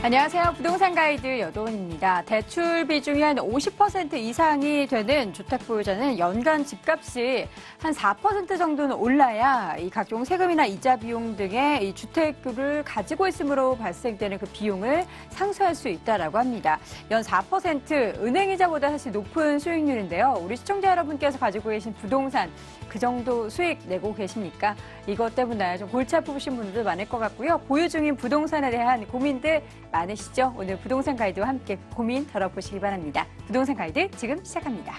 안녕하세요. 부동산 가이드 여도은입니다. 대출 비중이 한 50% 이상이 되는 주택 보유자는 연간 집값이 한 4% 정도는 올라야 이 각종 세금이나 이자 비용 등의 이 주택을 가지고 있음으로 발생되는 그 비용을 상쇄할 수 있다라고 합니다. 연 4% 은행이자보다 사실 높은 수익률인데요. 우리 시청자 여러분께서 가지고 계신 부동산 그 정도 수익 내고 계십니까? 이것 때문에 좀 골치 아프신 분들도 많을 것 같고요. 보유 중인 부동산에 대한 고민들 많으시죠? 오늘 부동산 가이드와 함께 고민 덜어보시기 바랍니다. 부동산 가이드 지금 시작합니다.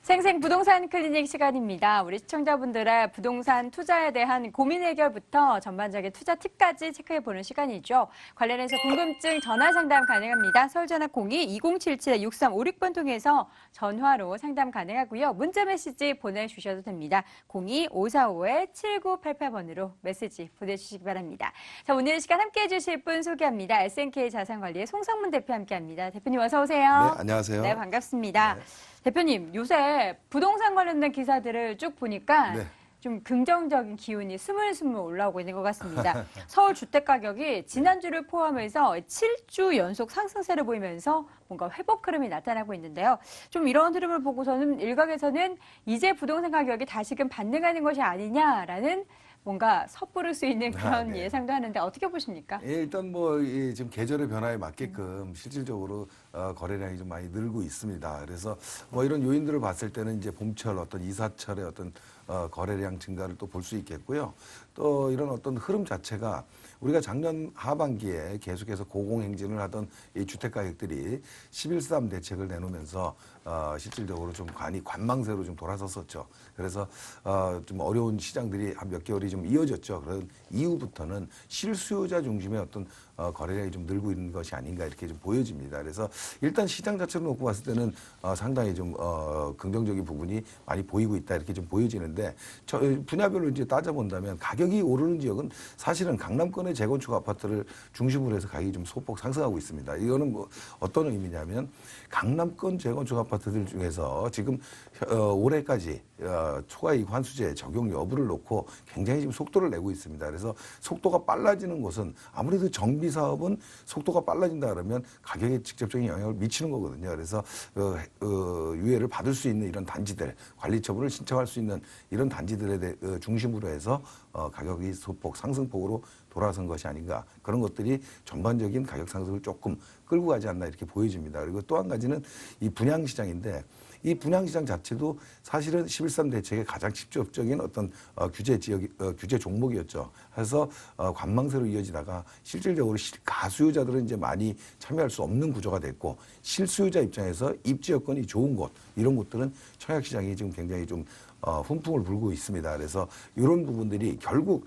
생생 부동산 클리닉 시간입니다. 우리 시청자분들의 부동산 투자에 대한 고민 해결부터 전반적인 투자 팁까지 체크해보는 시간이죠. 관련해서 궁금증 전화 상담 가능합니다. 서울전화 02-2077-6356번 통해서 전화로 상담 가능하고요. 문자 메시지 보내주셔도 됩니다. 02-545-7988번으로 메시지 보내주시기 바랍니다. 자, 오늘 시간 함께해 주실 분 소개합니다. SNK 자산관리의 송성문 대표 함께합니다. 대표님 어서 오세요. 네, 안녕하세요. 네, 반갑습니다. 네. 대표님, 요새 부동산 관련된 기사들을 쭉 보니까 네. 좀 긍정적인 기운이 스물스물 올라오고 있는 것 같습니다. 서울 주택 가격이 지난주를 포함해서 7주 연속 상승세를 보이면서 뭔가 회복 흐름이 나타나고 있는데요. 좀 이런 흐름을 보고서는 일각에서는 이제 부동산 가격이 다시금 반등하는 것이 아니냐라는 뭔가 섣부를 수 있는 그런 네. 예상도 하는데 어떻게 보십니까? 예, 일단 지금 계절의 변화에 맞게끔 실질적으로 거래량이 좀 많이 늘고 있습니다. 그래서 이런 요인들을 봤을 때는 이제 봄철 어떤 이사철의 어떤 거래량 증가를 또 볼 수 있겠고요. 또 이런 어떤 흐름 자체가 우리가 작년 하반기에 계속해서 고공행진을 하던 이 주택 가격들이 11.3 대책을 내놓으면서 실질적으로 좀 관망세로 좀 돌아섰었죠. 그래서 좀 어려운 시장들이 한 몇 개월이 좀 이어졌죠. 그런 이후부터는 실수요자 중심의 어떤 거래량이 좀 늘고 있는 것이 아닌가 이렇게 좀 보여집니다. 그래서 일단 시장 자체로 놓고 봤을 때는 상당히 좀 긍정적인 부분이 많이 보이고 있다 이렇게 좀 보여지는데 분야별로 이제 따져본다면 가격이 오르는 지역은 사실은 강남권의 재건축 아파트를 중심으로 해서 가격이 좀 소폭 상승하고 있습니다. 이거는 어떤 의미냐면 강남권 재건축 아파트들 중에서 지금 올해까지 초과이익 환수제 적용 여부를 놓고 굉장히 지금 속도를 내고 있습니다. 그래서 속도가 빨라지는 곳은 아무래도 정비 사업은 속도가 빨라진다 그러면 가격에 직접적인 영향을 미치는 거거든요. 그래서 유예를 받을 수 있는 이런 단지들, 관리처분을 신청할 수 있는 이런 단지들에 중심으로 해서 가격이 소폭 상승폭으로 돌아선 것이 아닌가. 그런 것들이 전반적인 가격 상승을 조금 끌고 가지 않나 이렇게 보여집니다. 그리고 또 한 가지는 이 분양시장인데 이 분양시장 자체도 사실은 11.3 대책의 가장 직접적인 어떤 규제 종목이었죠. 그래서 관망세로 이어지다가 실질적으로 가수요자들은 이제 많이 참여할 수 없는 구조가 됐고 실수요자 입장에서 입지 여건이 좋은 곳 이런 곳들은 청약시장이 지금 굉장히 좀 훈풍을 불고 있습니다. 그래서 이런 부분들이 결국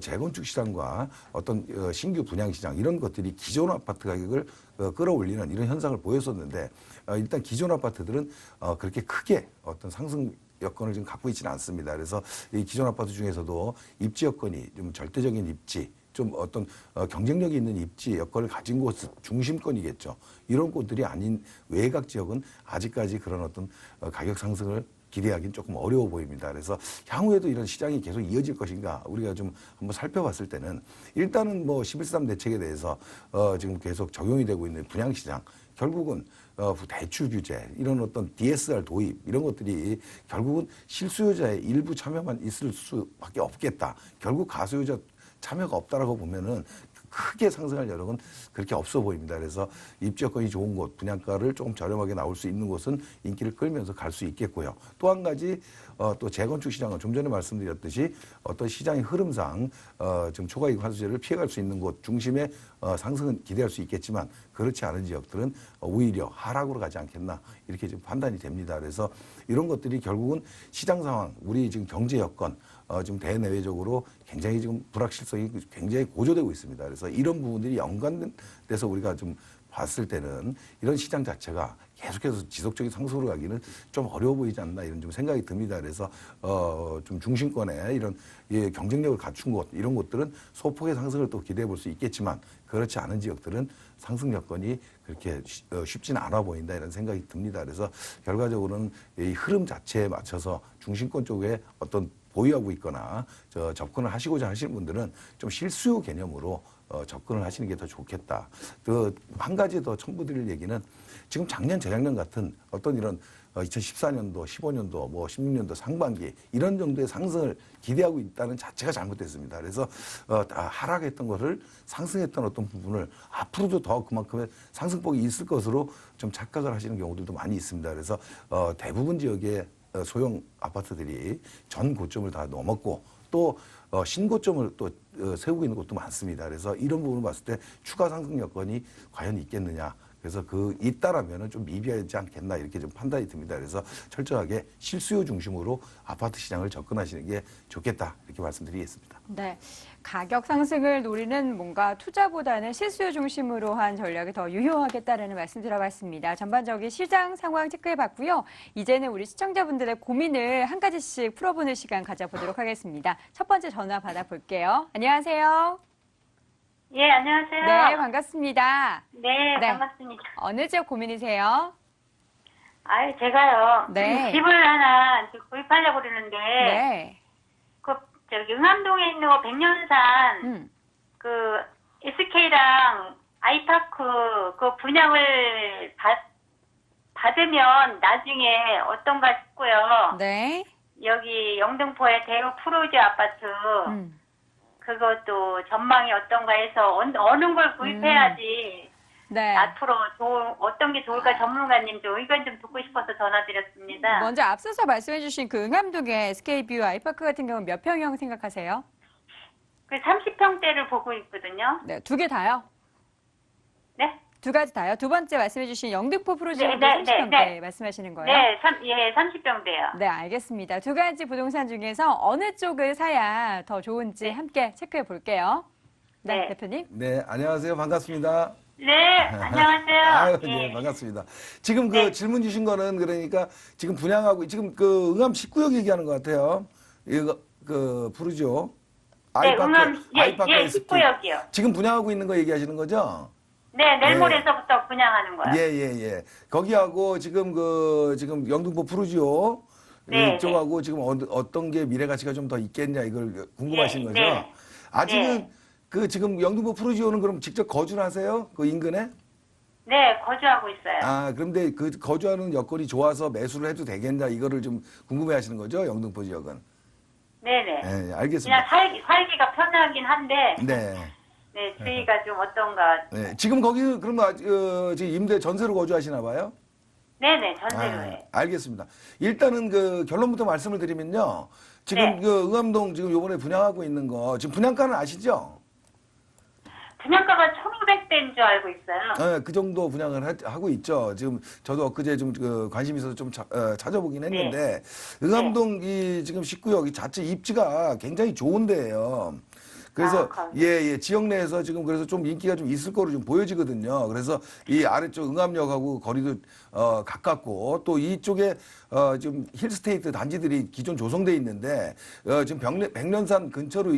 재건축 시장과 어떤 신규 분양 시장 이런 것들이 기존 아파트 가격을 끌어올리는 이런 현상을 보였었는데 일단 기존 아파트들은 그렇게 크게 어떤 상승 여건을 지금 갖고 있지는 않습니다. 그래서 이 기존 아파트 중에서도 입지 여건이 좀 절대적인 입지 좀 어떤 경쟁력이 있는 입지 여건을 가진 곳 중심권이겠죠. 이런 곳들이 아닌 외곽 지역은 아직까지 그런 어떤 가격 상승을 기대하기는 조금 어려워 보입니다. 그래서 향후에도 이런 시장이 계속 이어질 것인가 우리가 좀 한번 살펴봤을 때는 일단은 11.3 대책에 대해서 지금 계속 적용이 되고 있는 분양시장 결국은 대출 규제 이런 어떤 DSR 도입 이런 것들이 결국은 실수요자의 일부 참여만 있을 수밖에 없겠다. 결국 가수요자 참여가 없다라고 보면은 크게 상승할 여력은 그렇게 없어 보입니다. 그래서 입지 여건이 좋은 곳, 분양가를 조금 저렴하게 나올 수 있는 곳은 인기를 끌면서 갈 수 있겠고요. 또 한 가지 또 재건축 시장은 좀 전에 말씀드렸듯이 어떤 시장의 흐름상 지금 초과이익 환수제를 피해갈 수 있는 곳 중심의 상승은 기대할 수 있겠지만 그렇지 않은 지역들은 오히려 하락으로 가지 않겠나 이렇게 지금 판단이 됩니다. 그래서 이런 것들이 결국은 시장 상황, 우리 지금 경제 여건 지금 대내외적으로 굉장히 지금 불확실성이 굉장히 고조되고 있습니다. 그래서 이런 부분들이 연관돼서 우리가 좀 봤을 때는 이런 시장 자체가 계속해서 지속적인 상승으로 가기는 좀 어려워 보이지 않나 이런 좀 생각이 듭니다. 그래서 좀 중심권에 이런 경쟁력을 갖춘 곳 이런 곳들은 소폭의 상승을 또 기대해 볼 수 있겠지만 그렇지 않은 지역들은 상승 여건이 그렇게 쉽지는 않아 보인다 이런 생각이 듭니다. 그래서 결과적으로는 이 흐름 자체에 맞춰서 중심권 쪽에 어떤 보유하고 있거나 접근을 하시고자 하시는 분들은 좀 실수요 개념으로 접근을 하시는 게 더 좋겠다. 그 한 가지 더 첨부드릴 얘기는 지금 작년, 재작년 같은 어떤 이런 2014년도, 15년도, 뭐 16년도 상반기 이런 정도의 상승을 기대하고 있다는 자체가 잘못됐습니다. 그래서 하락했던 것을 상승했던 어떤 부분을 앞으로도 더 그만큼의 상승폭이 있을 것으로 좀 착각을 하시는 경우들도 많이 있습니다. 그래서 대부분 지역의 소형 아파트들이 전 고점을 다 넘었고 또 신고점을 또 세우고 있는 곳도 많습니다. 그래서 이런 부분을 봤을 때 추가 상승 여건이 과연 있겠느냐. 그래서 있다라면은 좀 미비하지 않겠나 이렇게 좀 판단이 듭니다. 그래서 철저하게 실수요 중심으로 아파트 시장을 접근하시는 게 좋겠다 이렇게 말씀드리겠습니다. 네. 가격 상승을 노리는 뭔가 투자보다는 실수요 중심으로 한 전략이 더 유효하겠다라는 말씀 들어봤습니다. 전반적인 시장 상황 체크해 봤고요. 이제는 우리 시청자분들의 고민을 한 가지씩 풀어보는 시간 가져보도록 하겠습니다. 첫 번째 전화 받아볼게요. 안녕하세요. 예, 안녕하세요. 네, 반갑습니다. 네, 네. 반갑습니다. 어느 지역 고민이세요? 아유, 제가요. 네. 집을 하나 구입하려고 그러는데, 네. 응암동에 있는 거 백년산, 음. SK랑 아이파크 분양을 받으면 나중에 어떤가 싶고요. 네. 여기 영등포의 대우 프로즈 아파트, 그것도 전망이 어떤가 해서 어느 걸 구입해야지 네. 앞으로 어떤 게 좋을까 전문가님 좀 의견 좀 듣고 싶어서 전화드렸습니다. 먼저 앞서서 말씀해주신 그 응암동의 SK뷰 아이파크 같은 경우는 몇 평형 생각하세요? 30평대를 보고 있거든요. 네, 두 개 다요? 네? 두 가지 다요? 두 번째 말씀해주신 영등포 프로젝트 네, 30평대 말씀하시는 거예요? 네, 30평대요. 네, 알겠습니다. 두 가지 부동산 중에서 어느 쪽을 사야 더 좋은지 함께 체크해 볼게요. 네, 네. 대표님. 네, 안녕하세요. 반갑습니다. 네, 안녕하세요. 아유, 예. 네, 반갑습니다. 지금 네. 질문 주신 거는 그러니까 지금 분양하고 지금 응암 19역 얘기하는 것 같아요. 이거 푸르지오. 네, 응암 아이파크 SK. 19역이요. 지금 분양하고 있는 거 얘기하시는 거죠? 네, 내일모레서부터 분양하는 거예요. 예. 거기하고 지금 지금 영등포 푸르지오 네, 이쪽하고 지금 어떤 게 미래 가치가 좀 더 있겠냐 이걸 궁금하신 거죠? 네. 아직은 지금 영등포 푸르지오는 그럼 직접 거주를 하세요? 그 인근에? 네, 거주하고 있어요. 아, 그런데 거주하는 여건이 좋아서 매수를 해도 되겠냐 이거를 좀 궁금해 하시는 거죠? 영등포 지역은. 네네. 네, 알겠습니다. 그냥 살기가 편하긴 한데, 네. 네, 주의가 좀 어떤가. 네. 지금 거기 그러면 지금 전세로 거주하시나 봐요? 네네, 전세로에. 알겠습니다. 일단은 결론부터 말씀을 드리면요. 지금 네. 응암동 지금 요번에 분양하고 있는 거 지금 분양가는 아시죠? 분양가가 1,500대인 줄 알고 있어요. 네, 그 정도 분양을 하고 있죠. 지금 저도 엊그제 좀 관심 있어서 좀 찾아보긴 했는데 응암동 이 지금 19역 이 자체 입지가 굉장히 좋은 데예요. 그래서 지역 내에서 지금 그래서 좀 인기가 좀 있을 거로 좀 보여지거든요. 그래서 이 아래쪽 응암역하고 거리도 가깝고 또 이쪽에 지금 힐스테이트 단지들이 기존 조성돼 있는데 지금 백년산 근처로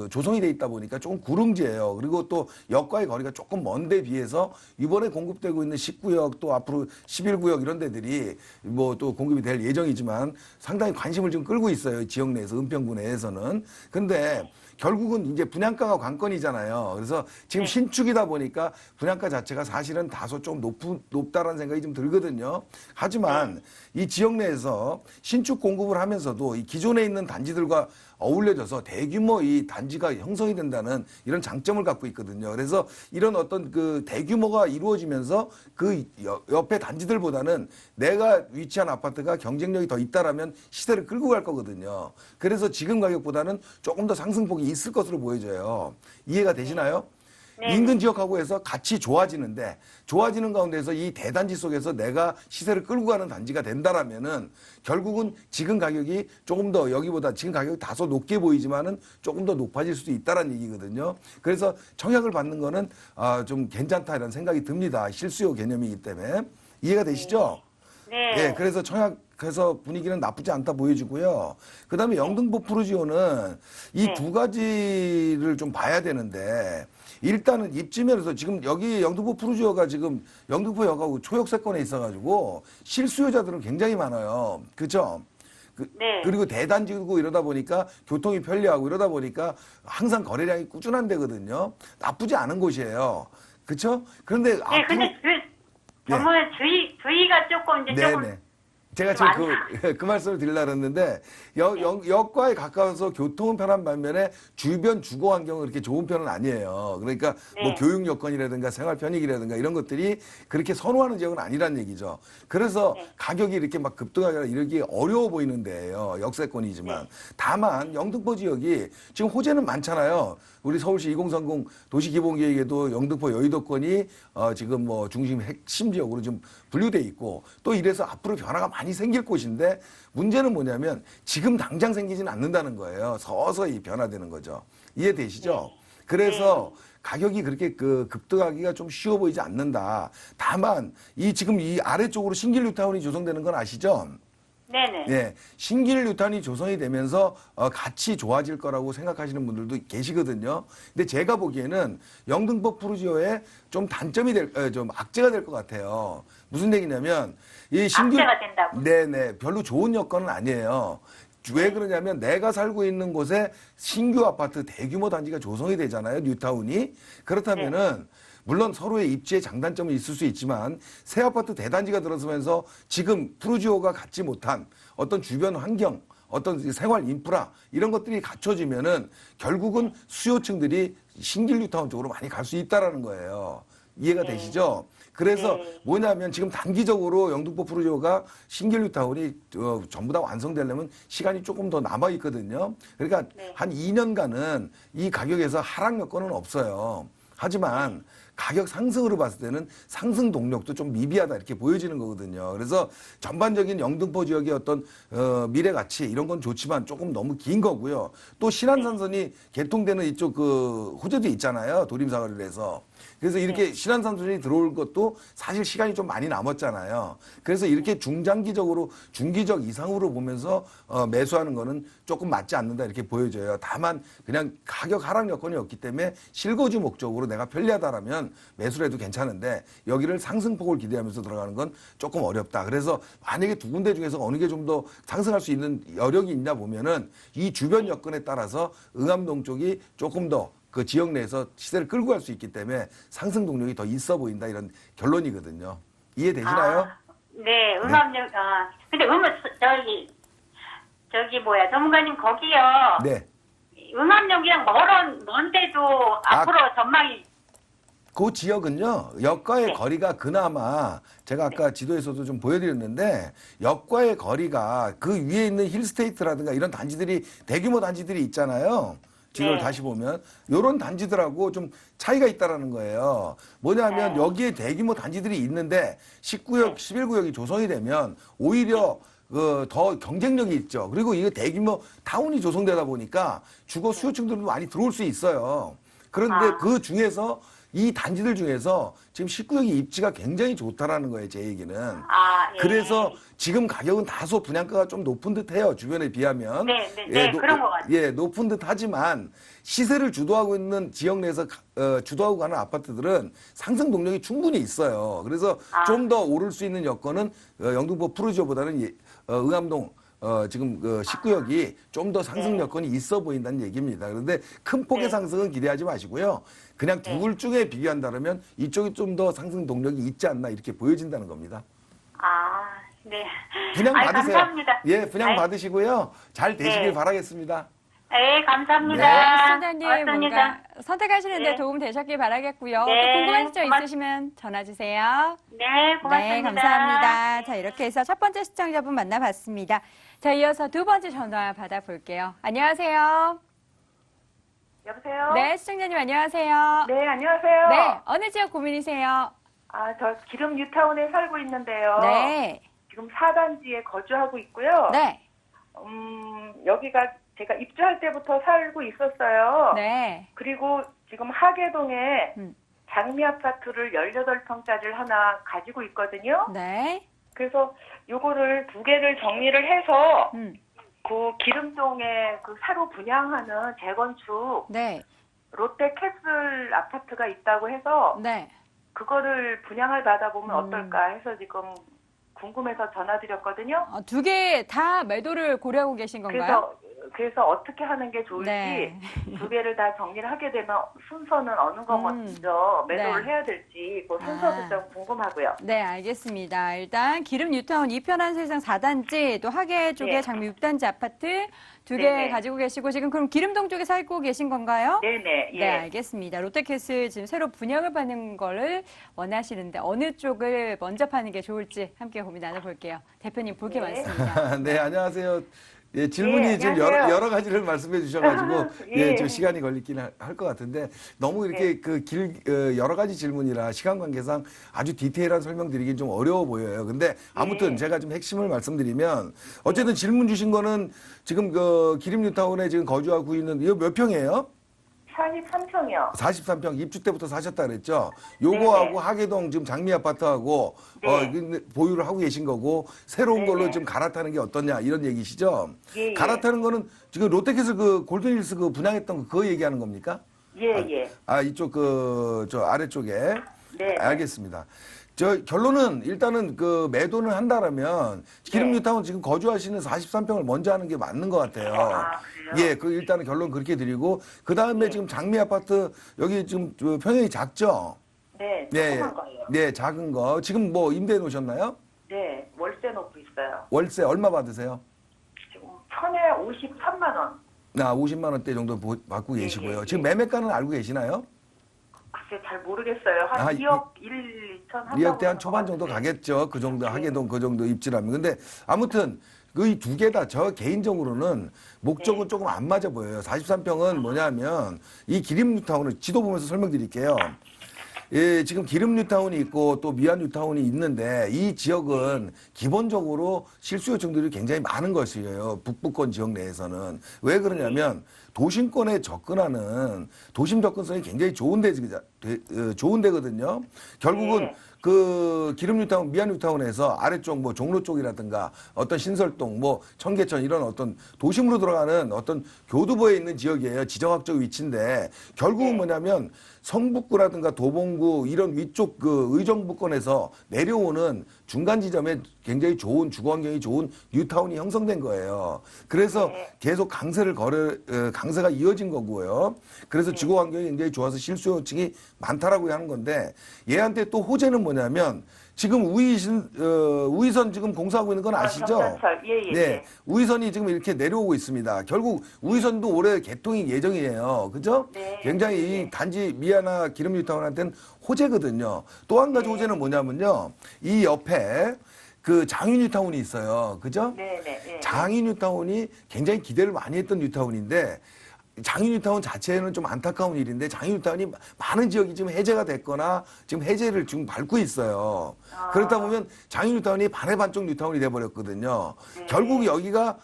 조성이 돼 있다 보니까 조금 구릉지예요. 그리고 또 역과의 거리가 조금 먼데 비해서 이번에 공급되고 있는 19역 또 앞으로 11구역 이런 데들이 뭐 또 공급이 될 예정이지만 상당히 관심을 좀 끌고 있어요. 지역 내에서 은평구 내에서는. 근데 결국은 이제 분양가가 관건이잖아요. 그래서 지금 신축이다 보니까 분양가 자체가 사실은 다소 좀 높다라는 생각이 좀 들거든요. 하지만 이 지역 내에서 신축 공급을 하면서도 이 기존에 있는 단지들과 어울려져서 대규모 이 단지가 형성이 된다는 이런 장점을 갖고 있거든요. 그래서 이런 어떤 대규모가 이루어지면서 옆에 단지들보다는 내가 위치한 아파트가 경쟁력이 더 있다라면 시대를 끌고 갈 거거든요. 그래서 지금 가격보다는 조금 더 상승폭이 있을 것으로 보여져요. 이해가 되시나요? 네. 인근 지역하고 해서 같이 좋아지는데 좋아지는 가운데서 이 대단지 속에서 내가 시세를 끌고 가는 단지가 된다라면은 결국은 지금 가격이 조금 더 여기보다 지금 가격이 다소 높게 보이지만은 조금 더 높아질 수도 있다라는 얘기거든요. 그래서 청약을 받는 거는 좀 괜찮다 이런 생각이 듭니다. 실수요 개념이기 때문에 이해가 되시죠? 네. 예, 그래서 청약해서 분위기는 나쁘지 않다 보여지고요. 그다음에 영등포 푸르지오는 이 네. 두 가지를 좀 봐야 되는데 일단은 입지면에서 지금 여기 영등포 푸르지오가 지금 영등포역하고 초역세권에 있어가지고 실수요자들은 굉장히 많아요. 그렇죠? 네. 그리고 대단지고 이러다 보니까 교통이 편리하고 이러다 보니까 항상 거래량이 꾸준한 데거든요. 나쁘지 않은 곳이에요. 그렇죠? 그런데 네, 근데 전문에 주의가 조금 이제 조금 네네. 제가 좀 지금 그 말씀을 드리려고 했는데 역과에 가까워서 교통은 편한 반면에 주변 주거 환경은 그렇게 좋은 편은 아니에요. 그러니까 뭐 네. 교육 여건이라든가 생활 편익이라든가 이런 것들이 그렇게 선호하는 지역은 아니란 얘기죠. 그래서 네. 가격이 이렇게 막 급등하거나 이러기 어려워 보이는 데예요. 역세권이지만. 네. 다만 영등포 지역이 지금 호재는 많잖아요. 우리 서울시 2030 도시기본계획에도 영등포 여의도권이 지금 뭐 중심 핵심 지역으로 좀 분류돼 있고 또 이래서 앞으로 변화가 많이 생길 곳인데 문제는 뭐냐면 지금 당장 생기지는 않는다는 거예요. 서서히 변화되는 거죠. 이해되시죠? 그래서 가격이 그렇게 급등하기가 좀 쉬워 보이지 않는다. 다만 지금 이 아래쪽으로 신길 뉴타운이 조성되는 건 아시죠? 네네. 예, 신길 뉴타운이 조성이 되면서 같이 좋아질 거라고 생각하시는 분들도 계시거든요. 근데 제가 보기에는 영등포 푸르지오에 좀 단점이 좀 악재가 될 것 같아요. 무슨 얘기냐면 이 신길 악재가 된다고? 네네, 별로 좋은 여건은 아니에요. 왜 그러냐면 내가 살고 있는 곳에 신규 아파트 대규모 단지가 조성이 되잖아요. 뉴타운이. 그렇다면은 물론 서로의 입지의 장단점은 있을 수 있지만 새 아파트 대단지가 들어서면서 지금 푸르지오가 갖지 못한 어떤 주변 환경, 어떤 생활 인프라 이런 것들이 갖춰지면은 결국은 수요층들이 신길 뉴타운 쪽으로 많이 갈 수 있다라는 거예요. 이해가 되시죠? 그래서 뭐냐면 지금 단기적으로 영등포 푸르지오가 신길 뉴타운이 전부 다 완성되려면 시간이 조금 더 남아 있거든요. 그러니까 한 2년간은 이 가격에서 하락 여건은 없어요. 하지만 가격 상승으로 봤을 때는 상승 동력도 좀 미비하다 이렇게 보여지는 거거든요. 그래서 전반적인 영등포 지역의 어떤 미래 가치 이런 건 좋지만 조금 너무 긴 거고요. 또 신안산선이 개통되는 이쪽 호재도 있잖아요. 도림사거리를 해서. 그래서 이렇게 신안산선이 들어올 것도 사실 시간이 좀 많이 남았잖아요. 그래서 이렇게 중장기적으로 중기적 이상으로 보면서 매수하는 거는 조금 맞지 않는다 이렇게 보여져요. 다만 그냥 가격 하락 여건이 없기 때문에 실거주 목적으로 내가 편리하다라면 매수를 해도 괜찮은데 여기를 상승폭을 기대하면서 들어가는 건 조금 어렵다. 그래서 만약에 두 군데 중에서 어느 게 좀 더 상승할 수 있는 여력이 있냐 보면은 이 주변 여건에 따라서 응암동 쪽이 조금 더 그 지역 내에서 시세를 끌고 갈 수 있기 때문에 상승 동력이 더 있어 보인다 이런 결론이거든요. 이해되시나요? 네, 음압역, 근데 전문가님 거기요. 네. 음압역이랑 먼데도 앞으로 전망이. 그 지역은요, 역과의 거리가 그나마 제가 아까 지도에서도 좀 보여드렸는데 역과의 거리가 그 위에 있는 힐스테이트라든가 이런 단지들이 대규모 단지들이 있잖아요. 지도를 다시 보면 요런 단지들하고 좀 차이가 있다라는 거예요. 뭐냐면 여기에 대규모 단지들이 있는데 19역, 11구역이 조성이 되면 오히려 더 경쟁력이 있죠. 그리고 이게 대규모 타운이 조성되다 보니까 주거 수요층들도 많이 들어올 수 있어요. 그런데 그 중에서 이 단지들 중에서 지금 19역이 입지가 굉장히 좋다라는 거예요, 제 얘기는. 그래서 지금 가격은 다소 분양가가 좀 높은 듯해요, 주변에 비하면. 네, 그런 것 같아요. 예, 높은 듯하지만 시세를 주도하고 있는 지역 내에서 주도하고 가는 아파트들은 상승 동력이 충분히 있어요. 그래서 좀 더 오를 수 있는 여건은 영등포 푸르지오보다는 응암동 지금 19역이 좀 더 상승 여건이 있어 보인다는 얘기입니다. 그런데 큰 폭의 상승은 기대하지 마시고요. 그냥 둘 중에 비교한다면 이쪽이 좀 더 상승 동력이 있지 않나 이렇게 보여진다는 겁니다. 네. 분양 받으세요. 감사합니다. 예, 분양 받으시고요. 잘 되시길 바라겠습니다. 네, 감사합니다. 네, 시청자님 고맙습니다. 뭔가 선택하시는데 도움 되셨길 바라겠고요. 네, 또 궁금한 점 있으시면 전화 주세요. 네, 고맙습니다. 네, 감사합니다. 자, 이렇게 해서 첫 번째 시청자분 만나봤습니다. 자, 이어서 두 번째 전화 받아볼게요. 안녕하세요. 여보세요? 네, 시청자님 안녕하세요. 네, 안녕하세요. 네, 어느 지역 고민이세요? 저 기름 뉴타운에 살고 있는데요. 네. 지금 4단지에 거주하고 있고요. 네. 여기가 제가 입주할 때부터 살고 있었어요. 네. 그리고 지금 하계동에 음. 장미 아파트를 18평짜리를 하나 가지고 있거든요. 네. 그래서 요거를 두 개를 정리를 해서 음. 그 기름동에 그 새로 분양하는 재건축 네. 롯데캐슬 아파트가 있다고 해서 네. 그거를 분양을 받아보면 어떨까 해서 지금 궁금해서 전화드렸거든요. 두 개 다 매도를 고려하고 계신 건가요? 그래서 어떻게 하는 게 좋을지 네. 두 개를 다 정리를 하게 되면 순서는 어느 거 먼저 매도를 네. 해야 될지 그 순서도 좀 궁금하고요. 네, 알겠습니다. 일단 기름 뉴타운 이편한 세상 4단지, 또 하계 쪽에 네. 장미 6단지 아파트 두 개 네네. 가지고 계시고 지금 그럼 기름동 쪽에 살고 계신 건가요? 네네. 예. 네, 알겠습니다. 롯데캐슬 지금 새로 분양을 받는 거를 원하시는데 어느 쪽을 먼저 파는 게 좋을지 함께 고민 나눠볼게요. 대표님 볼 게 네. 많습니다. 네, 안녕하세요. 예, 질문이 네, 지금 안녕하세요. 여러 가지를 말씀해 주셔가지고 예. 좀 시간이 걸리긴 할 것 같은데 너무 이렇게 여러 가지 질문이라 시간 관계상 아주 디테일한 설명드리긴 좀 어려워 보여요. 근데 아무튼 제가 좀 핵심을 말씀드리면 어쨌든 질문 주신 거는 지금 그 기름 뉴타운에 지금 거주하고 있는 이거 몇 평이에요? 43평이요. 43평 입주 때부터 사셨다 그랬죠? 요거하고 네네. 하계동 지금 장미 아파트하고 네. 보유를 하고 계신 거고 새로운 네네. 걸로 좀 갈아타는 게 어떠냐 이런 얘기시죠? 예, 예. 갈아타는 거는 지금 롯데캐슬 그 골든힐스 그 분양했던 거 그거 얘기하는 겁니까? 예. 이쪽 저 아래쪽에. 네. 알겠습니다. 저 결론은 일단은 그 매도는 한다라면 기름 네. 뉴타운 지금 거주하시는 43평을 먼저 하는 게 맞는 것 같아요. 그래요? 예, 그 일단은 결론 그렇게 드리고 그 다음에 지금 장미 아파트 여기 지금 저 평형이 작죠? 네. 네, 조그만 거예요. 네, 작은 거 지금 뭐 임대해 놓으셨나요? 네. 월세 놓고 있어요. 월세 얼마 받으세요? 지금 천에 53만 원. 50만 원대 정도 받고 예, 계시고요. 예, 지금 예. 매매가는 알고 계시나요? 글쎄 잘 모르겠어요. 한 2억 2천 한다고 2억대 한 하는 초반 것 정도 같은데. 가겠죠. 그 정도 예. 하계동 그 정도 입지라면. 근데 아무튼 그 두 개 다 저 개인적으로는 목적은 네. 조금 안 맞아 보여요. 43평은 뭐냐면 이 기름 뉴타운을 지도 보면서 설명드릴게요. 예, 지금 기름 뉴타운이 있고 또 미안 뉴타운이 있는데 이 지역은 기본적으로 실수 요청들이 굉장히 많은 것이에요. 북부권 지역 내에서는. 왜 그러냐면 도심권에 접근하는 도심 접근성이 굉장히 좋은 데거든요. 결국은 네. 그 기름 뉴타운, 미안 뉴타운에서 아래쪽 뭐 종로 쪽이라든가 어떤 신설동, 뭐 청계천 이런 어떤 도심으로 들어가는 어떤 교두보에 있는 지역이에요. 지정학적 위치인데 결국은 뭐냐면 성북구라든가 도봉구 이런 위쪽 그 의정부권에서 내려오는 중간 지점에 굉장히 좋은 주거 환경이 좋은 뉴타운이 형성된 거예요. 그래서 계속 강세가 이어진 거고요. 그래서 주거 환경이 굉장히 좋아서 실수 요청이 많다라고 하는 건데 얘한테 또 호재는 뭐냐면 지금 우이선 지금 공사하고 있는 건 아시죠? 경전철. 예. 네, 우이선이 지금 이렇게 내려오고 있습니다. 결국 우이선도 올해 개통이 예정이에요. 그죠? 네. 굉장히 이 단지 미아나 기름 뉴타운한테는 호재거든요. 또 한 가지 호재는 뭐냐면요. 이 옆에 그 장유 뉴타운이 있어요. 그죠? 네. 장유 뉴타운이 굉장히 기대를 많이 했던 뉴타운인데 장유 뉴타운 자체는 좀 안타까운 일인데 장유 뉴타운이 많은 지역이 지금 해제가 됐거나 지금 해제를 지금 밟고 있어요. 그렇다 보면 장유 뉴타운이 반의 반쪽 뉴타운이 돼버렸거든요. 결국 여기가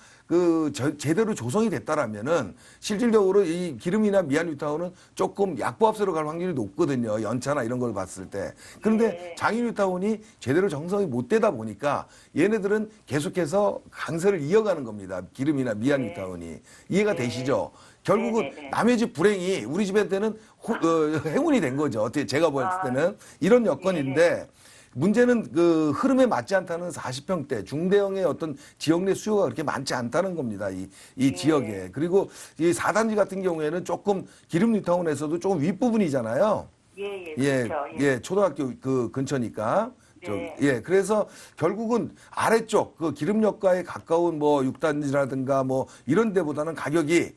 제대로 조성이 됐다라면은 실질적으로 이 기름이나 미안 뉴타운은 조금 약보합세로 갈 확률이 높거든요. 연차나 이런 걸 봤을 때. 그런데 장유 뉴타운이 제대로 정성이 못 되다 보니까 얘네들은 계속해서 강세를 이어가는 겁니다. 기름이나 미안 뉴타운이. 이해가 되시죠? 결국은 남의 집 불행이 우리 집한테는 행운이 된 거죠. 어떻게 제가 봤을 때는 이런 여건인데 문제는 그 흐름에 맞지 않다는 40평대 중대형의 어떤 지역 내 수요가 그렇게 많지 않다는 겁니다. 이 지역에. 그리고 이 4단지 같은 경우에는 조금 기름 뉴타운에서도 조금 윗부분이잖아요. 그렇죠. 초등학교 그 근처니까. 네. 그래서 결국은 아래쪽 그 기름역과에 가까운 뭐 6단지라든가 뭐 이런 데보다는 가격이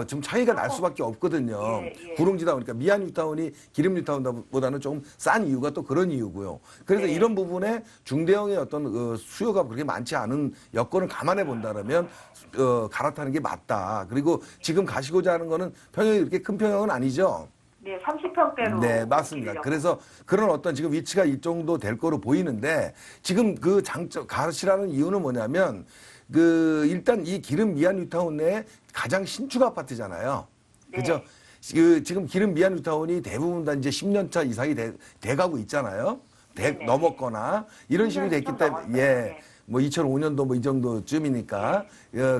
좀 차이가 날 수밖에 없거든요. 예. 구릉지다 보니까 미안 뉴타운이 기름 뉴타운보다는 조금 싼 이유가 또 그런 이유고요. 그래서 네. 이런 부분에 중대형의 어떤 수요가 그렇게 많지 않은 여건을 감안해 본다라면 갈아타는 게 맞다. 그리고 지금 가시고자 하는 거는 평형이 그렇게 큰 평형은 아니죠. 네, 30평대로. 네, 맞습니다. 그래서 그런 어떤 지금 위치가 이 정도 될 거로 보이는데 지금 그 가시라는 이유는 뭐냐면 일단 이 기름 미안 뉴타운 내에 가장 신축 아파트잖아요. 네. 그죠? 지금 기름 미안 뉴타운이 대부분 다 이제 10년 차 이상이 돼가고 있잖아요. 네네. 넘었거나 이런 식으로 10년 됐기 좀 때문에 넘었어요. 예. 네. 뭐 2005년도 뭐 이 정도쯤이니까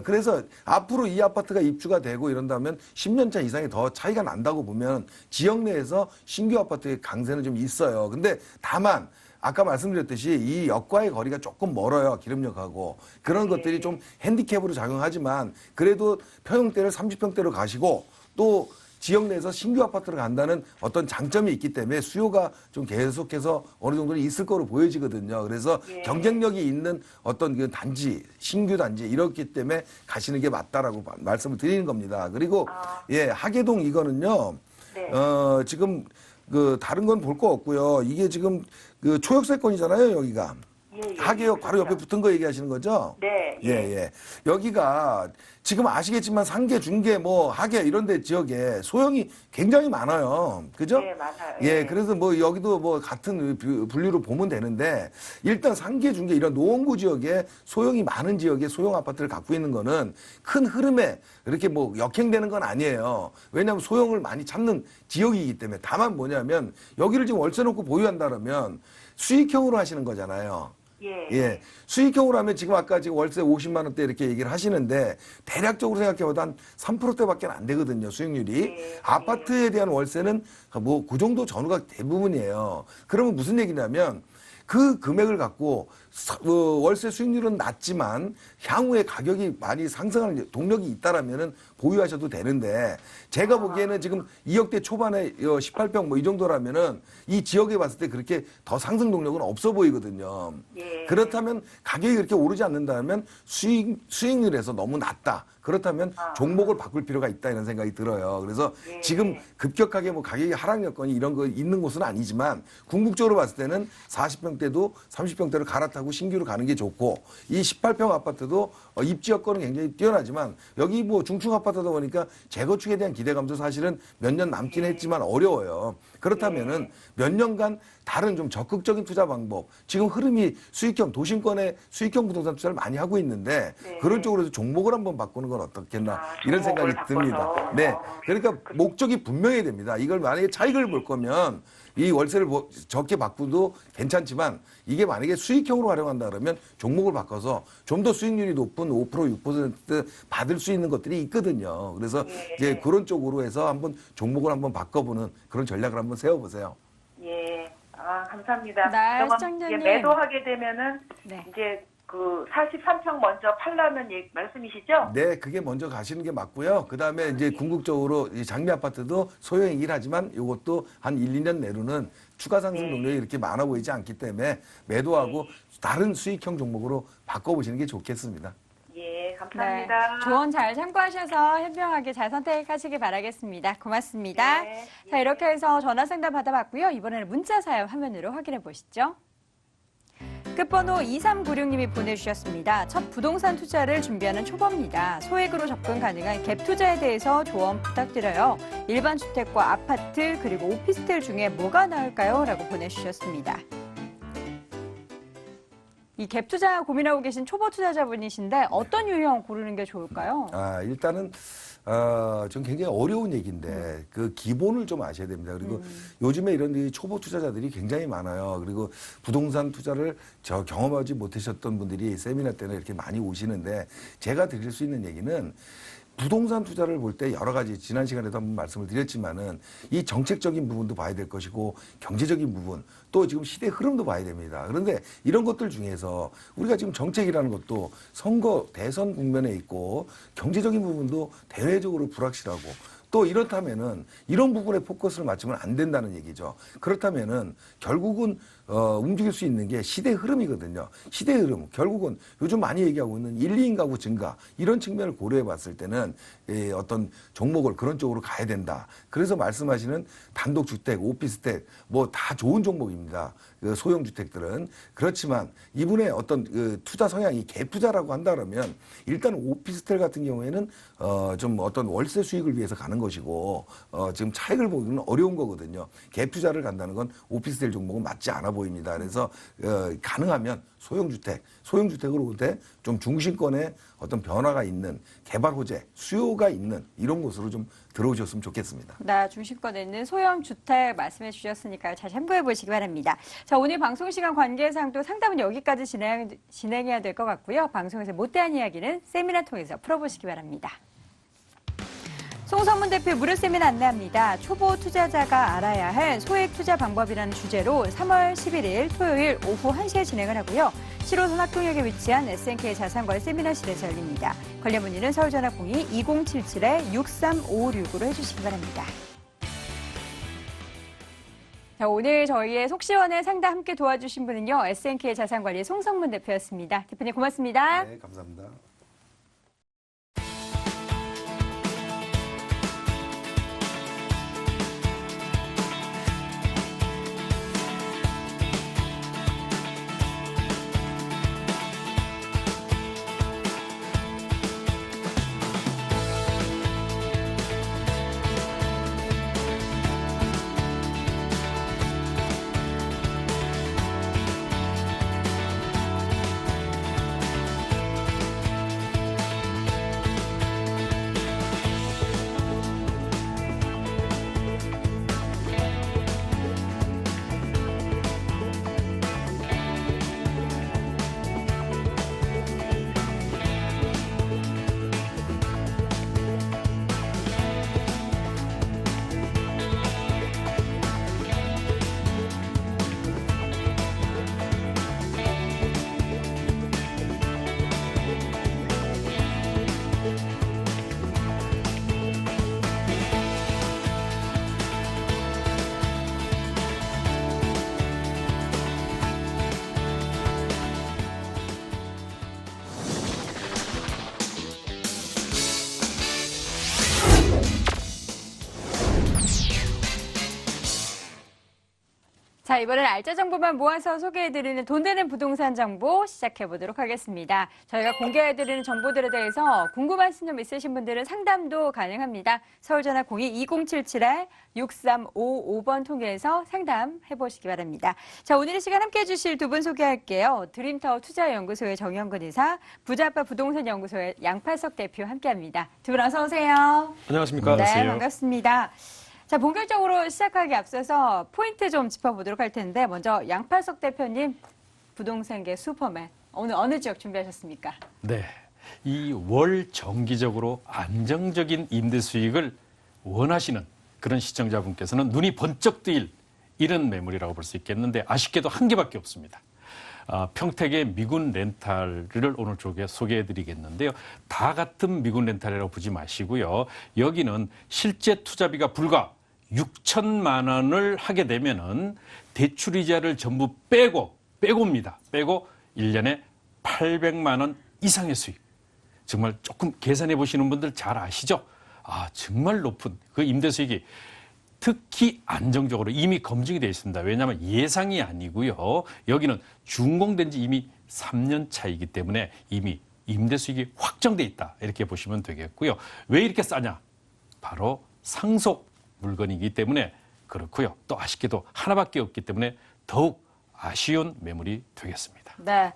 그래서 앞으로 이 아파트가 입주가 되고 이런다면 10년 차 이상이 더 차이가 난다고 보면 지역 내에서 신규 아파트의 강세는 좀 있어요. 근데 다만 아까 말씀드렸듯이 이 역과의 거리가 조금 멀어요. 기름역하고. 그런 것들이 좀 핸디캡으로 작용하지만 그래도 평형대를 30평대로 가시고 또 지역 내에서 신규 아파트로 간다는 어떤 장점이 있기 때문에 수요가 좀 계속해서 어느 정도는 있을 거로 보여지거든요. 그래서 예. 경쟁력이 있는 어떤 그 단지, 신규 단지 이렇기 때문에 가시는 게 맞다라고 말씀을 드리는 겁니다. 그리고 하계동 이거는요. 네. 지금 다른 건 볼 거 없고요. 이게 지금 초역세권이잖아요, 여기가. 예. 하계역 바로 옆에 그렇죠. 붙은 거 얘기하시는 거죠? 네. 예. 여기가 지금 아시겠지만 상계, 중계, 하계 이런 데 지역에 소형이 굉장히 많아요. 그죠? 네, 맞아요. 예, 그래서 여기도 같은 분류로 보면 되는데 일단 상계, 중계 이런 노원구 지역에 소형이 많은 지역에 소형 아파트를 갖고 있는 거는 큰 흐름에 이렇게 역행되는 건 아니에요. 왜냐하면 소형을 많이 찾는 지역이기 때문에 다만 뭐냐면 여기를 지금 월세 놓고 보유한다면 수익형으로 하시는 거잖아요. 예. 수익형으로 하면 지금 아까 지금 월세 50만 원대 이렇게 얘기를 하시는데 대략적으로 생각해봐도 한 3%대밖에 안 되거든요, 수익률이. 예. 아파트에 대한 월세는 그 정도 전후가 대부분이에요. 그러면 무슨 얘기냐면 그 금액을 갖고 월세 수익률은 낮지만 향후에 가격이 많이 상승하는 동력이 있다라면은 보유하셔도 되는데 제가 보기에는 지금 2억대 초반에 18평 이 정도라면은 이 지역에 봤을 때 그렇게 더 상승 동력은 없어 보이거든요. 예. 그렇다면 가격이 그렇게 오르지 않는다면 수익률에서 너무 낮다. 그렇다면 종목을 바꿀 필요가 있다 이런 생각이 들어요. 그래서 예. 지금 급격하게 가격이 하락 여건이 이런 거 있는 곳은 아니지만 궁극적으로 봤을 때는 40평대도 30평대로 갈아타고 신규로 가는 게 좋고 이 18평 아파트도 입지 여건은 굉장히 뛰어나지만 여기 중층 아파트다 보니까 재건축에 대한 기대감도 사실은 몇 년 남긴 했지만 어려워요. 그렇다면은 몇 년간 다른 좀 적극적인 투자 방법 지금 흐름이 수익형 도심권에 수익형 부동산 투자를 많이 하고 있는데 네. 그런 쪽으로 해서 종목을 한번 바꾸는 건 어떻겠나 이런 종목을 생각이 듭니다. 바꿔서. 네, 그러니까 목적이 분명해야 됩니다. 이걸 만약에 차익을 볼 거면 이 월세를 적게 바꾸도 괜찮지만 이게 만약에 수익형으로 활용한다 그러면 종목을 바꿔서 좀 더 수익률이 높은 5% 6% 받을 수 있는 것들이 있거든요. 그래서 이제 그런 쪽으로 해서 한번 종목을 한번 바꿔보는 그런 전략을 한번 세워보세요. 예. 감사합니다. 네, 그럼 시청자님. 이제 매도하게 되면은 네. 이제 43평 먼저 팔라는 말씀이시죠? 네, 그게 먼저 가시는 게 맞고요. 그 다음에 이제 궁극적으로 이 장미 아파트도 소형이긴 하지만 이것도 한 1, 2년 내로는 추가 상승 동력이 이렇게 많아 보이지 않기 때문에 매도하고 다른 수익형 종목으로 바꿔보시는 게 좋겠습니다. 예, 감사합니다. 조언 잘 참고하셔서 현명하게 잘 선택하시기 바라겠습니다. 고맙습니다. 네. 자, 이렇게 해서 전화 상담 받아봤고요. 이번에는 문자 사연 화면으로 확인해 보시죠. 끝번호 2396님이 보내주셨습니다. 첫 부동산 투자를 준비하는 초보입니다. 소액으로 접근 가능한 갭 투자에 대해서 조언 부탁드려요. 일반 주택과 아파트 그리고 오피스텔 중에 뭐가 나을까요? 라고 보내주셨습니다. 이 갭 투자 고민하고 계신 초보 투자자분이신데 어떤 유형 고르는 게 좋을까요? 일단은 전 굉장히 어려운 얘기인데 그 기본을 좀 아셔야 됩니다. 그리고 요즘에 이런 이 초보 투자자들이 굉장히 많아요. 그리고 부동산 투자를 경험하지 못하셨던 분들이 세미나 때는 이렇게 많이 오시는데 제가 드릴 수 있는 얘기는 부동산 투자를 볼 때 여러 가지 지난 시간에도 한번 말씀을 드렸지만은 이 정책적인 부분도 봐야 될 것이고 경제적인 부분 또 지금 시대 흐름도 봐야 됩니다. 그런데 이런 것들 중에서 우리가 지금 정책이라는 것도 선거 대선 국면에 있고 경제적인 부분도 대외적으로 불확실하고 또 이렇다면은 이런 부분에 포커스를 맞추면 안 된다는 얘기죠. 그렇다면은 결국은 움직일 수 있는 게 시대 흐름이거든요. 시대 흐름. 결국은 요즘 많이 얘기하고 있는 1, 2인 가구 증가 이런 측면을 고려해 봤을 때는 어떤 종목을 그런 쪽으로 가야 된다. 그래서 말씀하시는 단독주택, 오피스텔 뭐 다 좋은 종목입니다. 그 소형 주택들은. 그렇지만 이분의 어떤 그 투자 성향이 갭투자라고 한다 그러면 일단 오피스텔 같은 경우에는 좀 어떤 월세 수익을 위해서 가는 것이고 지금 차익을 보기는 어려운 거거든요. 갭투자를 간다는 건 오피스텔 종목은 맞지 않아 보입니다. 그래서 가능하면 소형주택으로 볼 때 좀 중심권에 어떤 변화가 있는 개발 호재, 수요가 있는 이런 곳으로 좀 들어오셨으면 좋겠습니다. 네, 중심권에 있는 소형 주택 말씀해 주셨으니까요. 잘 참고해 보시기 바랍니다. 자, 오늘 방송 시간 관계상 또 상담은 여기까지 진행해야 될 것 같고요. 방송에서 못대한 이야기는 세미나 통해서 풀어보시기 바랍니다. 송성문 대표 무료 세미나 안내합니다. 초보 투자자가 알아야 할 소액 투자 방법이라는 주제로 3월 11일 토요일 오후 1시에 진행을 하고요. 7호선 학동역에 위치한 SNK 자산관 세미나실에서 열립니다. 관련 문의는 서울전화 02-2077-63556으로 해주시기 바랍니다. 자, 오늘 저희의 속 시원한 상담 함께 도와주신 분은요. SNK 자산관리 송성문 대표였습니다. 대표님 고맙습니다. 네, 감사합니다. 자, 이번엔 알짜 정보만 모아서 소개해드리는 돈 되는 부동산 정보 시작해보도록 하겠습니다. 저희가 공개해드리는 정보들에 대해서 궁금하신 점 있으신 분들은 상담도 가능합니다. 서울전화 02-2077-6355번 통해서 상담해보시기 바랍니다. 자, 오늘 이 시간 함께해 주실 두 분 소개할게요. 드림타워 투자연구소의 정영근 이사, 부자아빠 부동산연구소의 양팔석 대표 함께합니다. 두 분 어서 오세요. 안녕하십니까. 네, 반갑습니다. 자, 본격적으로 시작하기 앞서서 포인트 좀 짚어보도록 할 텐데 먼저 양팔석 대표님, 부동산계 슈퍼맨, 오늘 어느 지역 준비하셨습니까? 네, 이 월 정기적으로 안정적인 임대 수익을 원하시는 그런 시청자분께서는 눈이 번쩍 뜨일 이런 매물이라고 볼 수 있겠는데 아쉽게도 한 개밖에 없습니다. 평택의 미군 렌탈을 오늘 쪽에 소개해드리겠는데요. 다 같은 미군 렌탈이라고 보지 마시고요. 여기는 실제 투자비가 불과 6천만 원을 하게 되면은 대출이자를 전부 빼고입니다. 빼고 1년에 800만 원 이상의 수익. 정말 조금 계산해 보시는 분들 잘 아시죠? 정말 높은 그 임대 수익이 특히 안정적으로 이미 검증이 되어 있습니다. 왜냐하면 예상이 아니고요. 여기는 준공된 지 이미 3년 차이기 때문에 이미 임대 수익이 확정돼 있다. 이렇게 보시면 되겠고요. 왜 이렇게 싸냐? 바로 상속 물건이기 때문에 그렇고요. 또 아쉽게도 하나밖에 없기 때문에 더욱 아쉬운 매물이 되겠습니다. 네.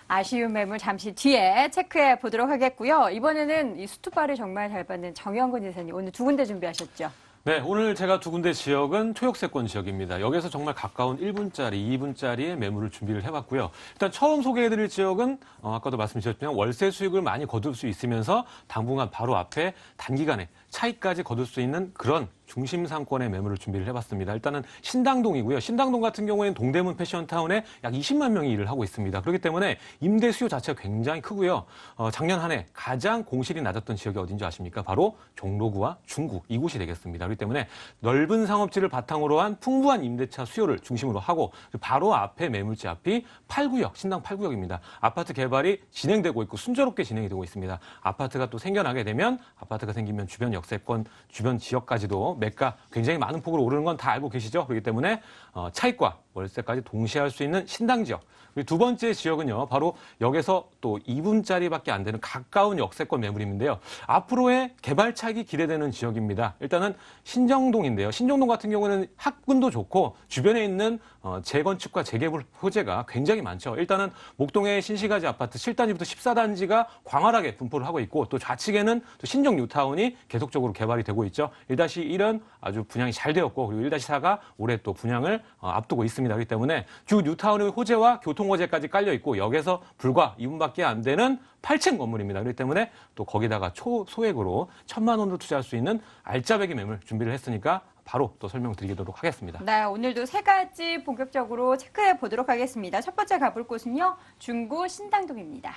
아쉬운 매물 잠시 뒤에 체크해 보도록 하겠고요. 이번에는 이 수투바를 정말 잘 받는 정영근 이사님, 오늘 두 군데 준비하셨죠? 네, 오늘 제가 두 군데 지역은 초역세권 지역입니다. 여기서 정말 가까운 1분짜리, 2분짜리의 매물을 준비를 해봤고요. 일단 처음 소개해드릴 지역은 아까도 말씀드렸지만 월세 수익을 많이 거둘 수 있으면서 당분간 바로 앞에 단기간에 차익까지 거둘 수 있는 그런 중심 상권의 매물을 준비를 해봤습니다. 일단은 신당동이고요. 신당동 같은 경우에는 동대문 패션타운에 약 20만 명이 일을 하고 있습니다. 그렇기 때문에 임대 수요 자체가 굉장히 크고요. 작년 한 해 가장 공실이 낮았던 지역이 어딘지 아십니까? 바로 종로구와 중구 이곳이 되겠습니다. 그렇기 때문에 넓은 상업지를 바탕으로 한 풍부한 임대차 수요를 중심으로 하고 바로 앞에 매물지 앞이 8구역, 신당 8구역입니다. 아파트 개발이 진행되고 있고 순조롭게 진행이 되고 있습니다. 아파트가 또 생겨나게 되면 아파트가 생기면 주변 역세권, 주변 지역까지도 매가 굉장히 많은 폭으로 오르는 건 다 알고 계시죠? 그렇기 때문에 차익과 월세까지 동시에 할 수 있는 신당 지역. 그리고 두 번째 지역은요, 바로 역에서 또 2분짜리밖에 안 되는 가까운 역세권 매물인데요. 앞으로의 개발 차익이 기대되는 지역입니다. 일단은 신정동인데요. 신정동 같은 경우는 학군도 좋고 주변에 있는 재건축과 재개발 호재가 굉장히 많죠. 일단은 목동의 신시가지 아파트 7단지부터 14단지가 광활하게 분포를 하고 있고 또 좌측에는 또 신정 뉴타운이 계속적으로 개발이 되고 있죠. 1-1은 아주 분양이 잘 되었고 그리고 1-4가 올해 또 분양을 앞두고 있습니다. 그렇기 때문에 주 뉴타운의 호재와 교통 호재까지 깔려 있고 역에서 불과 2분밖에 안 되는 8층 건물입니다. 그렇기 때문에 또 거기다가 초소액으로 1,000만 원도 투자할 수 있는 알짜배기 매물 준비를 했으니까 바로 또 설명드리도록 하겠습니다. 네, 오늘도 세 가지 본격적으로 체크해 보도록 하겠습니다. 첫 번째 가볼 곳은요, 중구 신당동입니다.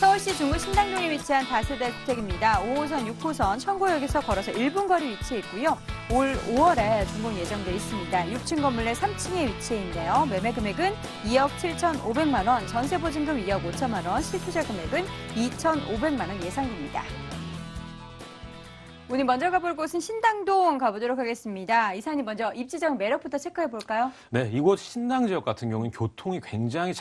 서울시 중구 신당동에 위치한 다세대 주택입니다. 5호선, 6호선, 청구역에서 걸어서 1분 거리 위치해 있고요. 올 5월에 준공 예정돼 있습니다. 6층 건물 내 3층에 위치해 있는데요. 매매 금액은 2억 7,500만 원, 전세 보증금 2억 5천만 원, 실투자 금액은 2,500만 원 예상됩니다. 오늘 먼저 가볼 곳은 신당동 가보도록 하겠습니다. 이사님 먼저 입지적 매력부터 체크해 볼까요? 네, 이곳 신당 지역 같은 경우는 교통이 굉장히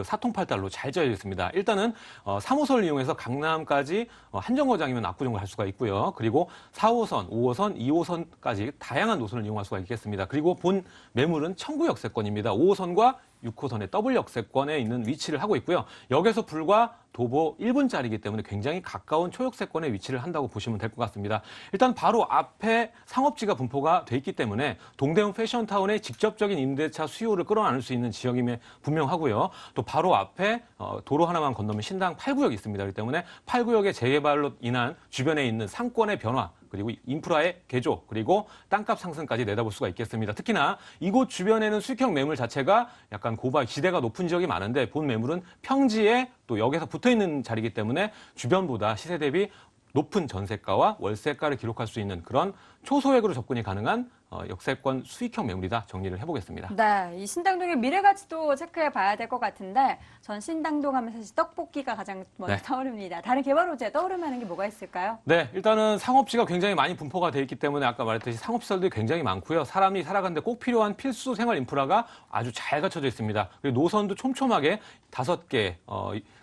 사통팔달로 잘 지어져 있습니다. 일단은 3호선을 이용해서 강남까지 한 정거장이면 압구정을 갈 수가 있고요. 그리고 4호선, 5호선, 2호선까지 다양한 노선을 이용할 수가 있겠습니다. 그리고 본 매물은 청구 역세권입니다. 5호선과 6호선의 더블 역세권에 있는 위치를 하고 있고요. 역에서 불과 도보 1분짜리이기 때문에 굉장히 가까운 초역세권에 위치를 한다고 보시면 될 것 같습니다. 일단 바로 앞에 상업지가 분포가 돼 있기 때문에 동대문 패션타운의 직접적인 임대차 수요를 끌어안을 수 있는 지역임에 분명하고요. 또 바로 앞에 도로 하나만 건너면 신당 8구역이 있습니다. 그렇기 때문에 8구역의 재개발로 인한 주변에 있는 상권의 변화, 그리고 인프라의 개조, 그리고 땅값 상승까지 내다볼 수가 있겠습니다. 특히나 이곳 주변에는 수익형 매물 자체가 약간 고발, 지대가 높은 지역이 많은데 본 매물은 평지에 또 역에서 붙어있는 자리이기 때문에 주변보다 시세 대비 높은 전세가와 월세가를 기록할 수 있는 그런 초소액으로 접근이 가능한 역세권 수익형 매물이다 정리를 해보겠습니다. 네, 이 신당동의 미래 가치도 체크해 봐야 될 것 같은데 전 신당동 하면 사실 떡볶이가 가장 먼저 떠오릅니다. 다른 개발 호재 떠오를 만한 게 뭐가 있을까요? 네, 일단은 상업지가 굉장히 많이 분포가 돼 있기 때문에 아까 말했듯이 상업시설들이 굉장히 많고요. 사람이 살아가는데 꼭 필요한 필수 생활 인프라가 아주 잘 갖춰져 있습니다. 그리고 노선도 촘촘하게 5개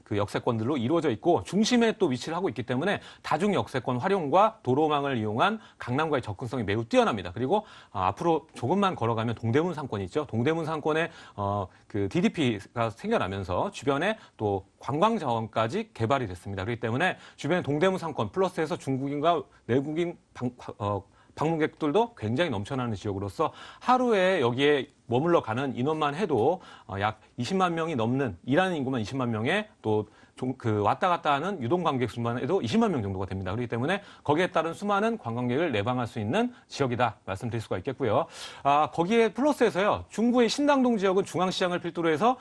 그 역세권들로 이루어져 있고 중심에 또 위치를 하고 있기 때문에 다중 역세권 활용과 도로망을 이용한 강남과의 접근성이 매우 뛰어납니다. 그리고 앞으로 조금만 걸어가면 동대문 상권이 있죠. 동대문 상권에 그 DDP가 생겨나면서 주변에 또 관광 자원까지 개발이 됐습니다. 그렇기 때문에 주변에 동대문 상권 플러스해서 중국인과 내국인 방문객들도 굉장히 넘쳐나는 지역으로서 하루에 여기에 머물러 가는 인원만 해도 약 20만 명이 넘는 일하는 인구만 20만 명에 또 그 왔다 갔다 하는 유동 관객 수만 해도 20만 명 정도가 됩니다. 그렇기 때문에 거기에 따른 수많은 관광객을 내방할 수 있는 지역이다 말씀드릴 수가 있겠고요. 거기에 플러스해서요. 중구의 신당동 지역은 중앙시장을 필두로 해서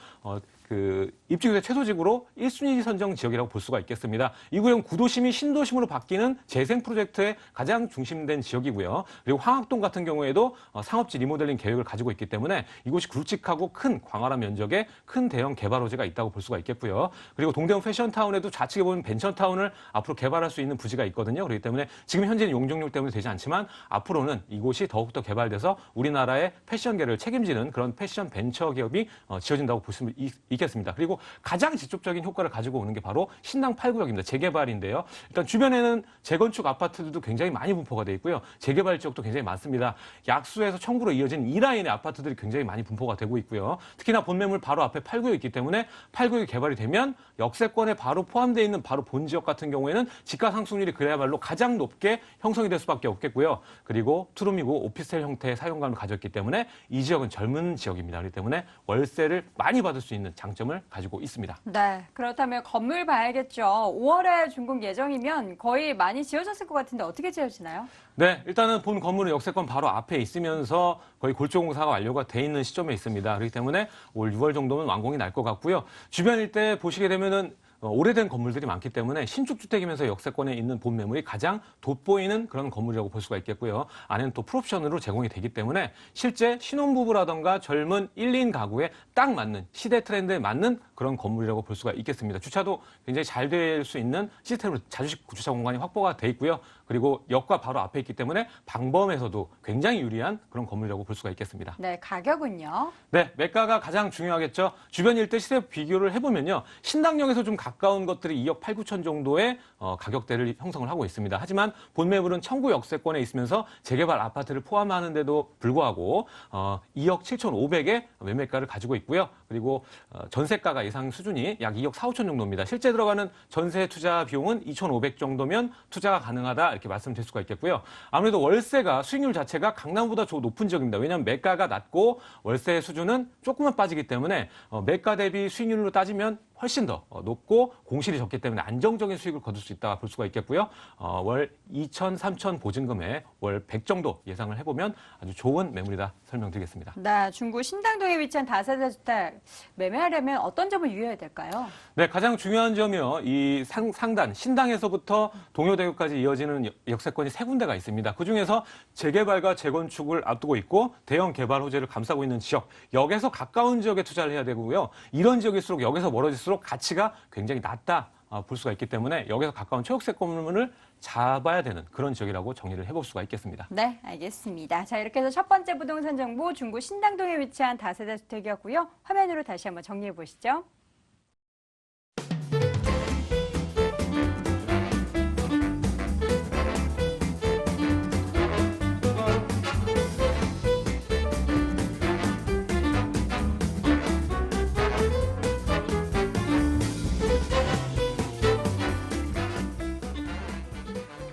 그 입주규제 최소지구로 1순위 선정 지역이라고 볼 수가 있겠습니다. 이 구역은 구도심이 신도심으로 바뀌는 재생 프로젝트의 가장 중심된 지역이고요. 그리고 황학동 같은 경우에도 상업지 리모델링 계획을 가지고 있기 때문에 이곳이 굵직하고 큰 광활한 면적의 큰 대형 개발 호재가 있다고 볼 수가 있겠고요. 그리고 동대문 패션타운에도 좌측에 보면 벤처타운을 앞으로 개발할 수 있는 부지가 있거든요. 그렇기 때문에 지금 현재는 용적률 때문에 되지 않지만 앞으로는 이곳이 더욱더 개발돼서 우리나라의 패션계를 책임지는 그런 패션 벤처 기업이 지어진다고 볼 수 있겠습니다. 그리고 가장 직접적인 효과를 가지고 오는 게 바로 신당 8구역입니다. 재개발인데요. 일단 주변에는 재건축 아파트들도 굉장히 많이 분포가 돼 있고요. 재개발 지역도 굉장히 많습니다. 약수에서 청구로 이어진 2라인의 아파트들이 굉장히 많이 분포가 되고 있고요. 특히나 본매물 바로 앞에 8구역이 있기 때문에 8구역이 개발이 되면 역세권에 바로 포함되어 있는 바로 본 지역 같은 경우에는 지가 상승률이 그야말로 가장 높게 형성이 될 수밖에 없겠고요. 그리고 투룸이고 오피스텔 형태의 사용감을 가졌기 때문에 이 지역은 젊은 지역입니다. 그렇기 때문에 월세를 많이 받을 수 있는 장점을 가지고 있습니다. 네, 그렇다면 건물 봐야겠죠. 5월에 준공 예정이면 거의 많이 지어졌을 것 같은데 어떻게 지어지나요? 네, 일단은 본 건물은 역세권 바로 앞에 있으면서 거의 골조공사가 완료가 돼 있는 시점에 있습니다. 그렇기 때문에 올 6월 정도면 완공이 날 것 같고요. 주변 일대 보시게 되면은 오래된 건물들이 많기 때문에 신축 주택이면서 역세권에 있는 본 매물이 가장 돋보이는 그런 건물이라고 볼 수가 있겠고요. 안에는 또 풀옵션으로 제공이 되기 때문에 실제 신혼부부라던가 젊은 1, 2인 가구에 딱 맞는 시대 트렌드에 맞는 그런 건물이라고 볼 수가 있겠습니다. 주차도 굉장히 잘 될 수 있는 시스템으로 자주식 주차 공간이 확보가 돼 있고요. 그리고 역과 바로 앞에 있기 때문에 방범에서도 굉장히 유리한 그런 건물이라고 볼 수가 있겠습니다. 네, 가격은요? 네, 매가가 가장 중요하겠죠. 주변 일대 시세 비교를 해보면요. 신당역에서 좀 가까운 것들이 2억 8, 9천 정도의 가격대를 형성을 하고 있습니다. 하지만 본 매물은 청구 역세권에 있으면서 재개발 아파트를 포함하는데도 불구하고 2억 7천 5백의 매매가를 가지고 있고요. 그리고 전세가가 예상 수준이 약 2억 4, 5천 정도입니다. 실제 들어가는 전세 투자 비용은 2,500 정도면 투자가 가능하다 이렇게 말씀드릴 수가 있겠고요. 아무래도 월세가 수익률 자체가 강남보다 좀 높은 지역입니다. 왜냐하면 매가가 낮고 월세 수준은 조금만 빠지기 때문에 매가 대비 수익률로 따지면 훨씬 더 높고 공실이 적기 때문에 안정적인 수익을 거둘 수 있다 볼 수가 있겠고요. 월 2천, 3천 보증금에 월 100 정도 예상을 해보면 아주 좋은 매물이다 설명드리겠습니다. 네, 중구 신당동에 위치한 다세대 주택 매매하려면 어떤 점을 유의해야 될까요? 네, 가장 중요한 점이요. 이 상단, 신당에서부터 동요대교까지 이어지는 역세권이 세 군데가 있습니다. 그중에서 재개발과 재건축을 앞두고 있고 대형 개발 호재를 감싸고 있는 지역, 역에서 가까운 지역에 투자를 해야 되고요. 이런 지역일수록 역에서 멀어질수록 가치가 굉장히 낮다 볼 수가 있기 때문에 역에서 가까운 초역세권을 잡아야 되는 그런 지역이라고 정리를 해볼 수가 있겠습니다. 네, 알겠습니다. 자, 이렇게 해서 첫 번째 부동산 정보 중구 신당동에 위치한 다세대 주택이었고요. 화면으로 다시 한번 정리해 보시죠.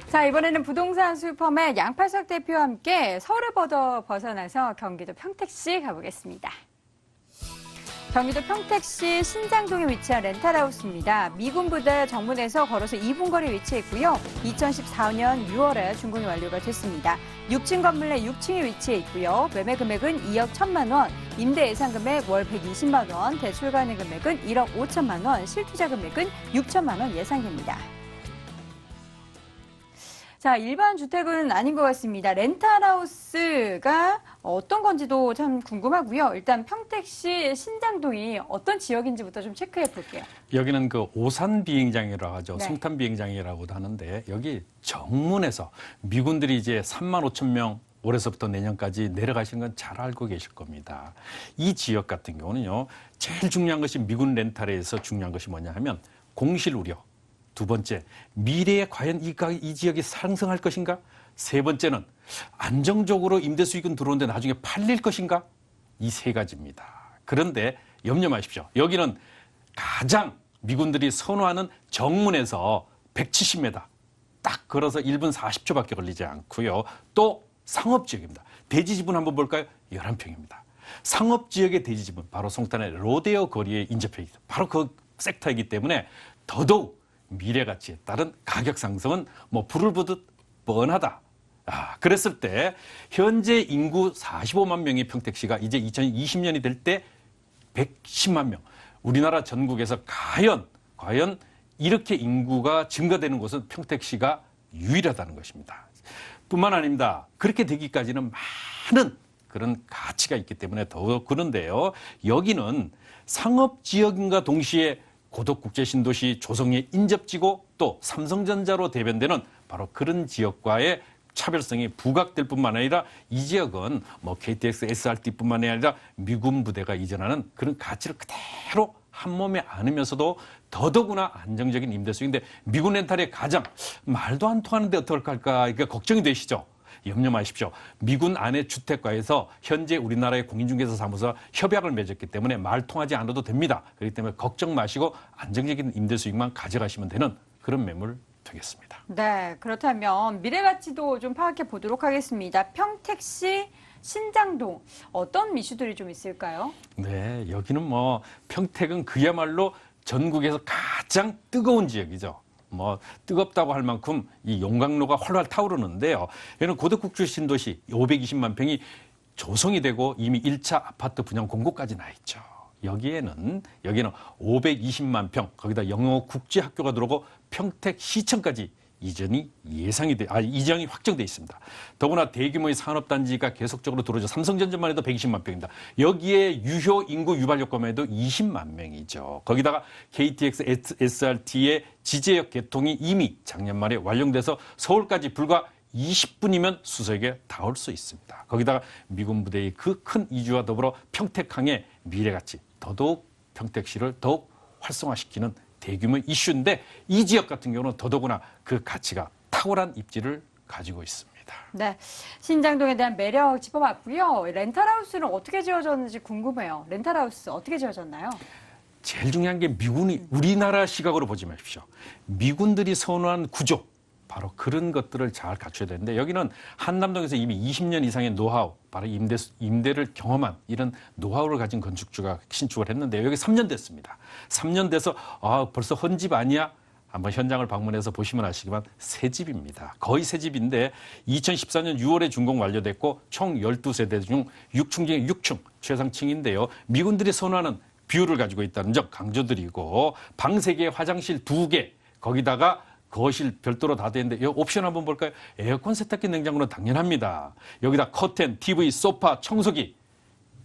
자, 이번에는 부동산 슈퍼맨 양팔석 대표와 함께 서울을 벗어나서 경기도 평택시 가보겠습니다. 경기도 평택시 신장동에 위치한 렌탈하우스입니다. 미군부대 정문에서 걸어서 2분 거리에 위치해 있고요. 2014년 6월에 준공이 완료가 됐습니다. 6층 건물 내 6층에 위치해 있고요. 매매 금액은 2억 1천만 원, 임대 예상 금액 월 120만 원, 대출 가능 금액은 1억 5천만 원, 실투자 금액은 6천만 원 예상됩니다. 자, 일반 주택은 아닌 것 같습니다. 렌탈하우스가 어떤 건지도 참 궁금하고요. 일단 평택시 신장동이 어떤 지역인지부터 좀 체크해 볼게요. 여기는 그 오산 비행장이라고 하죠. 네. 송탄 비행장이라고도 하는데 여기 정문에서 미군들이 이제 3만 5천 명 올해서부터 내년까지 내려가시는 건 잘 알고 계실 겁니다. 이 지역 같은 경우는요. 제일 중요한 것이 미군 렌탈에서 중요한 것이 뭐냐 하면 공실 우려. 두 번째, 미래에 과연 이 지역이 상승할 것인가? 세 번째는 안정적으로 임대 수익은 들어오는데 나중에 팔릴 것인가? 이 세 가지입니다. 그런데 염려 마십시오. 여기는 가장 미군들이 선호하는 정문에서 170m 딱 걸어서 1분 40초밖에 걸리지 않고요. 또 상업지역입니다. 대지지분 한번 볼까요? 11평입니다. 상업지역의 대지지분, 바로 송탄의 로데오 거리에 인접해 있습니다. 바로 그 섹터이기 때문에 더더욱 미래 가치에 따른 가격 상승은 뭐 불을 보듯 뻔하다. 그랬을 때 현재 인구 45만 명의 평택시가 이제 2020년이 될 때 110만 명. 우리나라 전국에서 과연 이렇게 인구가 증가되는 곳은 평택시가 유일하다는 것입니다. 뿐만 아닙니다. 그렇게 되기까지는 많은 그런 가치가 있기 때문에 더욱 그런데요. 여기는 상업지역인과 동시에 고덕국제신도시 조성에 인접지고 또 삼성전자로 대변되는 바로 그런 지역과의 차별성이 부각될 뿐만 아니라 이 지역은 뭐 KTX, SRT뿐만 아니라 미군 부대가 이전하는 그런 가치를 그대로 한 몸에 안으면서도 더더구나 안정적인 임대 수익인데 미군 렌탈이 가장 말도 안 통하는데 어떻게 할까 그러니까 걱정이 되시죠. 염려 마십시오. 미군 안에 주택가에서 현재 우리나라의 공인중개사 사무소와 협약을 맺었기 때문에 말 통하지 않아도 됩니다. 그렇기 때문에 걱정 마시고 안정적인 임대 수익만 가져가시면 되는 그런 매물 되겠습니다. 네, 그렇다면 미래 가치도 좀 파악해 보도록 하겠습니다. 평택시 신장동 어떤 이슈들이 좀 있을까요? 네, 여기는 뭐 평택은 그야말로 전국에서 가장 뜨거운 지역이죠. 뭐 뜨겁다고 할 만큼 이 용광로가 활활 타오르는데요. 여기는 고대국주 신도시 520만 평이 조성이 되고 이미 1차 아파트 분양 공고까지 나 있죠. 여기는 520만 평, 거기다 영어 국제학교가 들어오고 평택시청까지 이전이 확정돼 있습니다. 더구나 대규모의 산업단지가 계속적으로 들어오죠. 삼성전자만 해도 120만 평입니다. 여기에 유효 인구 유발 효과만 해도 20만 명이죠. 거기다가 KTX SRT의 지제역 개통이 이미 작년 말에 완료돼서 서울까지 불과 20분이면 수서역에 닿을 수 있습니다. 거기다가 미군 부대의 그 큰 이주와 더불어 평택항의 미래가치, 더더욱 평택시를 더욱 활성화시키는 대규모 이슈인데 이 지역 같은 경우는 더더구나 그 가치가 탁월한 입지를 가지고 있습니다. 네, 신장동에 대한 매력 짚어봤고요. 렌탈하우스는 어떻게 지어졌는지 궁금해요. 렌탈하우스 어떻게 지어졌나요? 제일 중요한 게 미군이 우리나라 시각으로 보지 마십시오. 미군들이 선호한 구조, 바로 그런 것들을 잘 갖춰야 되는데 여기는 한남동에서 이미 20년 이상의 노하우, 바로 임대를 경험한 이런 노하우를 가진 건축주가 신축을 했는데 여기 3년 됐습니다. 3년 돼서 벌써 헌집 아니야? 한번 현장을 방문해서 보시면 아시겠지만 새 집입니다. 거의 새 집인데 2014년 6월에 준공 완료됐고 총 12세대 중 6층 중에 6층 최상층인데요. 미군들이 선호하는 뷰를 가지고 있다는 점 강조드리고 방 3개, 화장실 2개, 거기다가 거실 별도로 다 되는데 이 옵션 한번 볼까요? 에어컨, 세탁기, 냉장고는 당연합니다. 여기다 커튼, TV, 소파, 청소기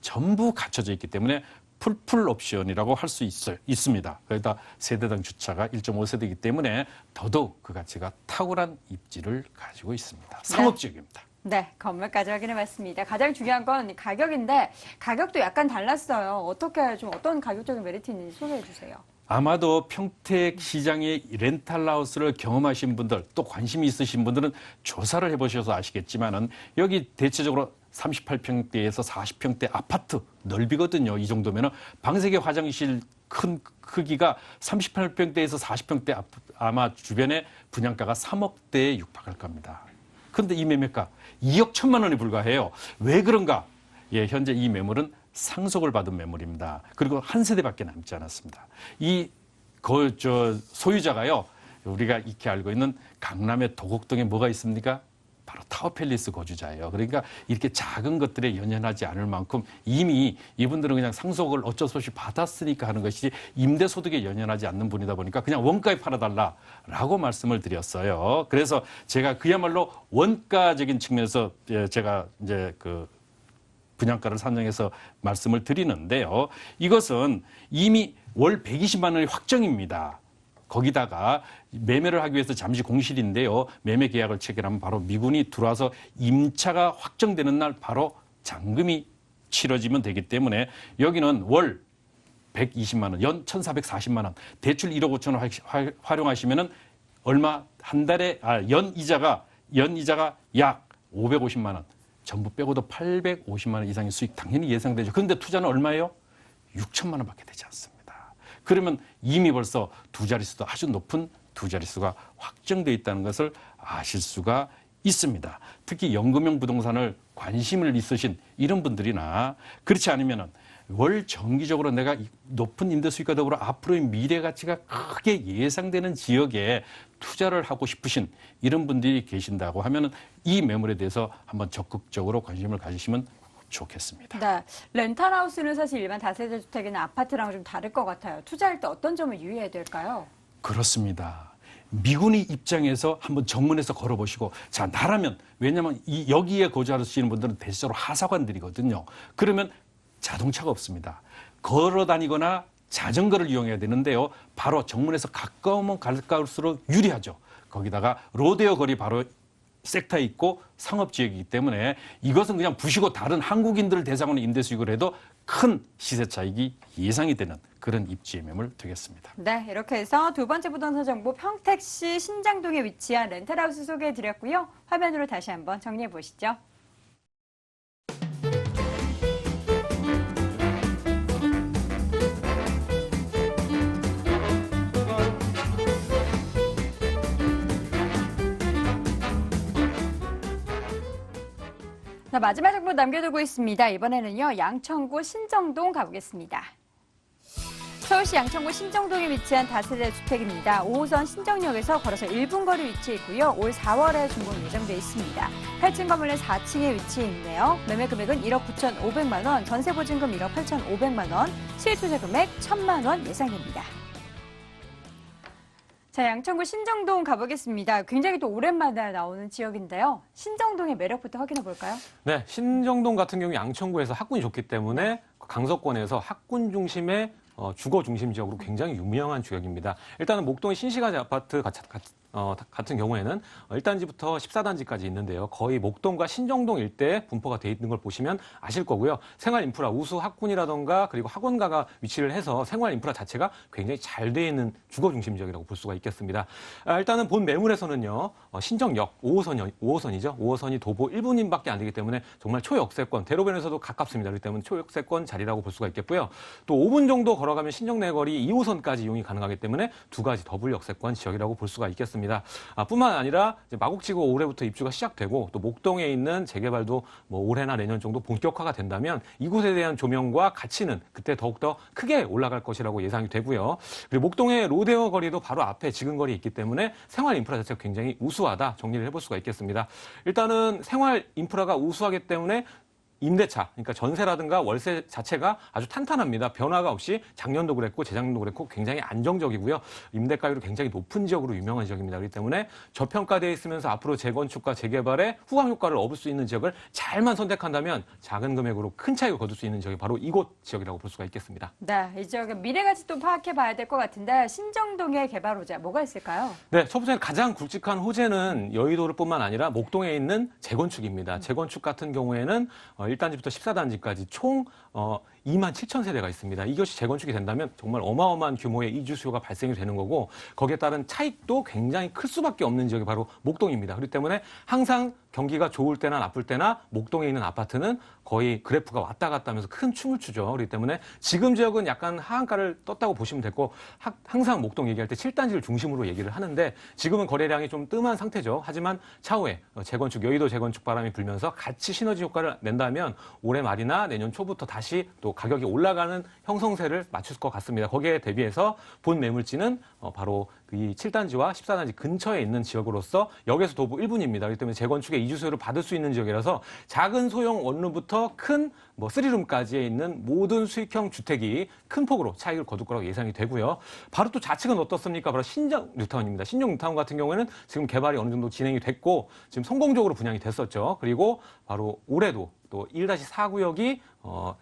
전부 갖춰져 있기 때문에 풀 옵션이라고 할 수 있습니다. 거기다 세대당 주차가 1.5세대이기 때문에 더더욱 그 가치가 탁월한 입지를 가지고 있습니다. 상업지역입니다. 네, 건물까지 확인해봤습니다. 가장 중요한 건 가격인데 가격도 약간 달랐어요. 어떤 가격적인 메리트 있는지 소개해 주세요. 아마도 평택 시장의 렌탈하우스를 경험하신 분들 또 관심이 있으신 분들은 조사를 해보셔서 아시겠지만은 여기 대체적으로 38평대에서 40평대 아파트 넓이거든요. 이 정도면은 방 3개 화장실 큰 크기가 38평대에서 40평대 아마 주변에 분양가가 3억대에 육박할 겁니다. 그런데 이 매매가 2억 1천만 원에 불과해요. 왜 그런가? 예, 현재 이 매물은 상속을 받은 매물입니다. 그리고 한 세대밖에 남지 않았습니다. 소유자가요, 우리가 익히 알고 있는 강남의 도곡동에 뭐가 있습니까? 바로 타워팰리스 거주자예요. 그러니까 이렇게 작은 것들에 연연하지 않을 만큼 이미 이분들은 그냥 상속을 어쩔 수 없이 받았으니까 하는 것이지 임대소득에 연연하지 않는 분이다 보니까 그냥 원가에 팔아달라라고 말씀을 드렸어요. 그래서 제가 그야말로 원가적인 측면에서 제가 이제 분양가를 산정해서 말씀을 드리는데요. 이것은 이미 월 120만 원의 확정입니다. 거기다가 매매를 하기 위해서 잠시 공실인데요. 매매 계약을 체결하면 바로 미군이 들어와서 임차가 확정되는 날 바로 잔금이 치러지면 되기 때문에 여기는 월 120만 원, 연 1,440만 원, 대출 1억 5천 원 활용하시면은 얼마 한 달에 연 이자가 약 550만 원. 전부 빼고도 850만 원 이상의 수익 당연히 예상되죠. 그런데 투자는 얼마예요? 6천만 원밖에 되지 않습니다. 그러면 이미 벌써 두 자릿수도 아주 높은 두 자릿수가 확정되어 있다는 것을 아실 수가 있습니다. 특히 연금형 부동산을 관심을 있으신 이런 분들이나 그렇지 않으면 월 정기적으로 내가 높은 임대 수익과 더불어 앞으로의 미래 가치가 크게 예상되는 지역에 투자를 하고 싶으신 이런 분들이 계신다고 하면 이 매물에 대해서 한번 적극적으로 관심을 가지시면 좋겠습니다. 네, 렌탈하우스는 사실 일반 다세대 주택이나 아파트랑 좀 다를 것 같아요. 투자할 때 어떤 점을 유의해야 될까요? 그렇습니다. 미군의 입장에서 한번 정문에서 걸어보시고 자 나라면 왜냐하면 여기에 거주하시는 분들은 대체적으로 하사관들이거든요. 그러면 자동차가 없습니다. 걸어 다니거나 자전거를 이용해야 되는데요. 바로 정문에서 가까우면 가까울수록 유리하죠. 거기다가 로데오 거리 바로 섹터에 있고 상업지역이기 때문에 이것은 그냥 부시고 다른 한국인들을 대상으로 임대 수익을 해도 큰 시세 차익이 예상이 되는 그런 입지의 매물 되겠습니다. 네, 이렇게 해서 두 번째 부동산 정보 평택시 신장동에 위치한 렌탈하우스 소개해드렸고요. 화면으로 다시 한번 정리해 보시죠. 자, 마지막 정보 남겨두고 있습니다. 이번에는요, 양천구 신정동 가보겠습니다. 서울시 양천구 신정동에 위치한 다세대 주택입니다. 5호선 신정역에서 걸어서 1분 거리 위치해 있고요. 올 4월에 준공 예정돼 있습니다. 8층 건물의 4층에 위치해 있네요. 매매 금액은 1억 9,500만 원, 전세 보증금 1억 8,500만 원, 실투자 금액 1,000만 원 예상됩니다. 자, 양천구 신정동 가보겠습니다. 굉장히 또 오랜만에 나오는 지역인데요. 신정동의 매력부터 확인해 볼까요? 네, 신정동 같은 경우 양천구에서 학군이 좋기 때문에 강서권에서 학군 중심의 주거 중심 지역으로 굉장히 유명한 지역입니다. 일단은 목동의 신시가지 아파트 같은 경우에는 1단지부터 14단지까지 있는데요. 거의 목동과 신정동 일대에 분포가 돼 있는 걸 보시면 아실 거고요. 생활 인프라, 우수 학군이라던가 그리고 학원가가 위치를 해서 생활 인프라 자체가 굉장히 잘 돼 있는 주거 중심 지역이라고 볼 수가 있겠습니다. 일단은 본 매물에서는요. 신정역 5호선이죠. 5호선이 도보 1분인밖에 안 되기 때문에 정말 초역세권, 대로변에서도 가깝습니다. 그렇기 때문에 초역세권 자리라고 볼 수가 있겠고요. 또 5분 정도 걸어가면 신정내거리 2호선까지 이용이 가능하기 때문에 두 가지 더블 역세권 지역이라고 볼 수가 있겠습니다. 뿐만 아니라 이제 마곡지구 올해부터 입주가 시작되고 또 목동에 있는 재개발도 뭐 올해나 내년 정도 본격화가 된다면 이곳에 대한 조명과 가치는 그때 더욱더 크게 올라갈 것이라고 예상이 되고요. 그리고 목동의 로데오 거리도 바로 앞에 지근거리에 있기 때문에 생활 인프라 자체가 굉장히 우수하다 정리를 해볼 수가 있겠습니다. 일단은 생활 인프라가 우수하기 때문에 임대차, 그러니까 전세라든가 월세 자체가 아주 탄탄합니다. 변화가 없이 작년도 그랬고 재작년도 그랬고 굉장히 안정적이고요. 임대가율이 굉장히 높은 지역으로 유명한 지역입니다. 그렇기 때문에 저평가되어 있으면서 앞으로 재건축과 재개발에 후광 효과를 얻을 수 있는 지역을 잘만 선택한다면 작은 금액으로 큰 차익을 거둘 수 있는 지역이 바로 이곳 지역이라고 볼 수가 있겠습니다. 네, 이 지역의 미래가치 또 파악해 봐야 될 것 같은데 신정동의 개발 호재 뭐가 있을까요? 네, 첫 번째 가장 굵직한 호재는 여의도를 뿐만 아니라 목동에 있는 재건축입니다. 재건축 같은 경우에는 1단지부터 14단지까지 총 2만 7천 세대가 있습니다. 이것이 재건축이 된다면 정말 어마어마한 규모의 이주 수요가 발생이 되는 거고 거기에 따른 차익도 굉장히 클 수밖에 없는 지역이 바로 목동입니다. 그렇기 때문에 항상 경기가 좋을 때나 나쁠 때나 목동에 있는 아파트는 거의 그래프가 왔다 갔다 하면서 큰 춤을 추죠. 그렇기 때문에 지금 지역은 약간 하한가를 떴다고 보시면 되고 항상 목동 얘기할 때 7단지를 중심으로 얘기를 하는데 지금은 거래량이 좀 뜸한 상태죠. 하지만 차후에 재건축, 여의도 재건축 바람이 불면서 같이 시너지 효과를 낸다면 올해 말이나 내년 초부터 다시 또 가격이 올라가는 형성세를 맞출 것 같습니다. 거기에 대비해서 본 매물지는 바로 이 7단지와 14단지 근처에 있는 지역으로서 역에서 도보 1분입니다. 그렇기 때문에 재건축의 이주 수요를 받을 수 있는 지역이라서 작은 소형 원룸부터 큰 쓰리룸까지에 있는 모든 수익형 주택이 큰 폭으로 차익을 거둘 거라고 예상이 되고요. 바로 또 좌측은 어떻습니까? 바로 신정 뉴타운입니다. 신정 뉴타운 같은 경우에는 지금 개발이 어느 정도 진행이 됐고 지금 성공적으로 분양이 됐었죠. 그리고 바로 올해도 또 1-4 구역이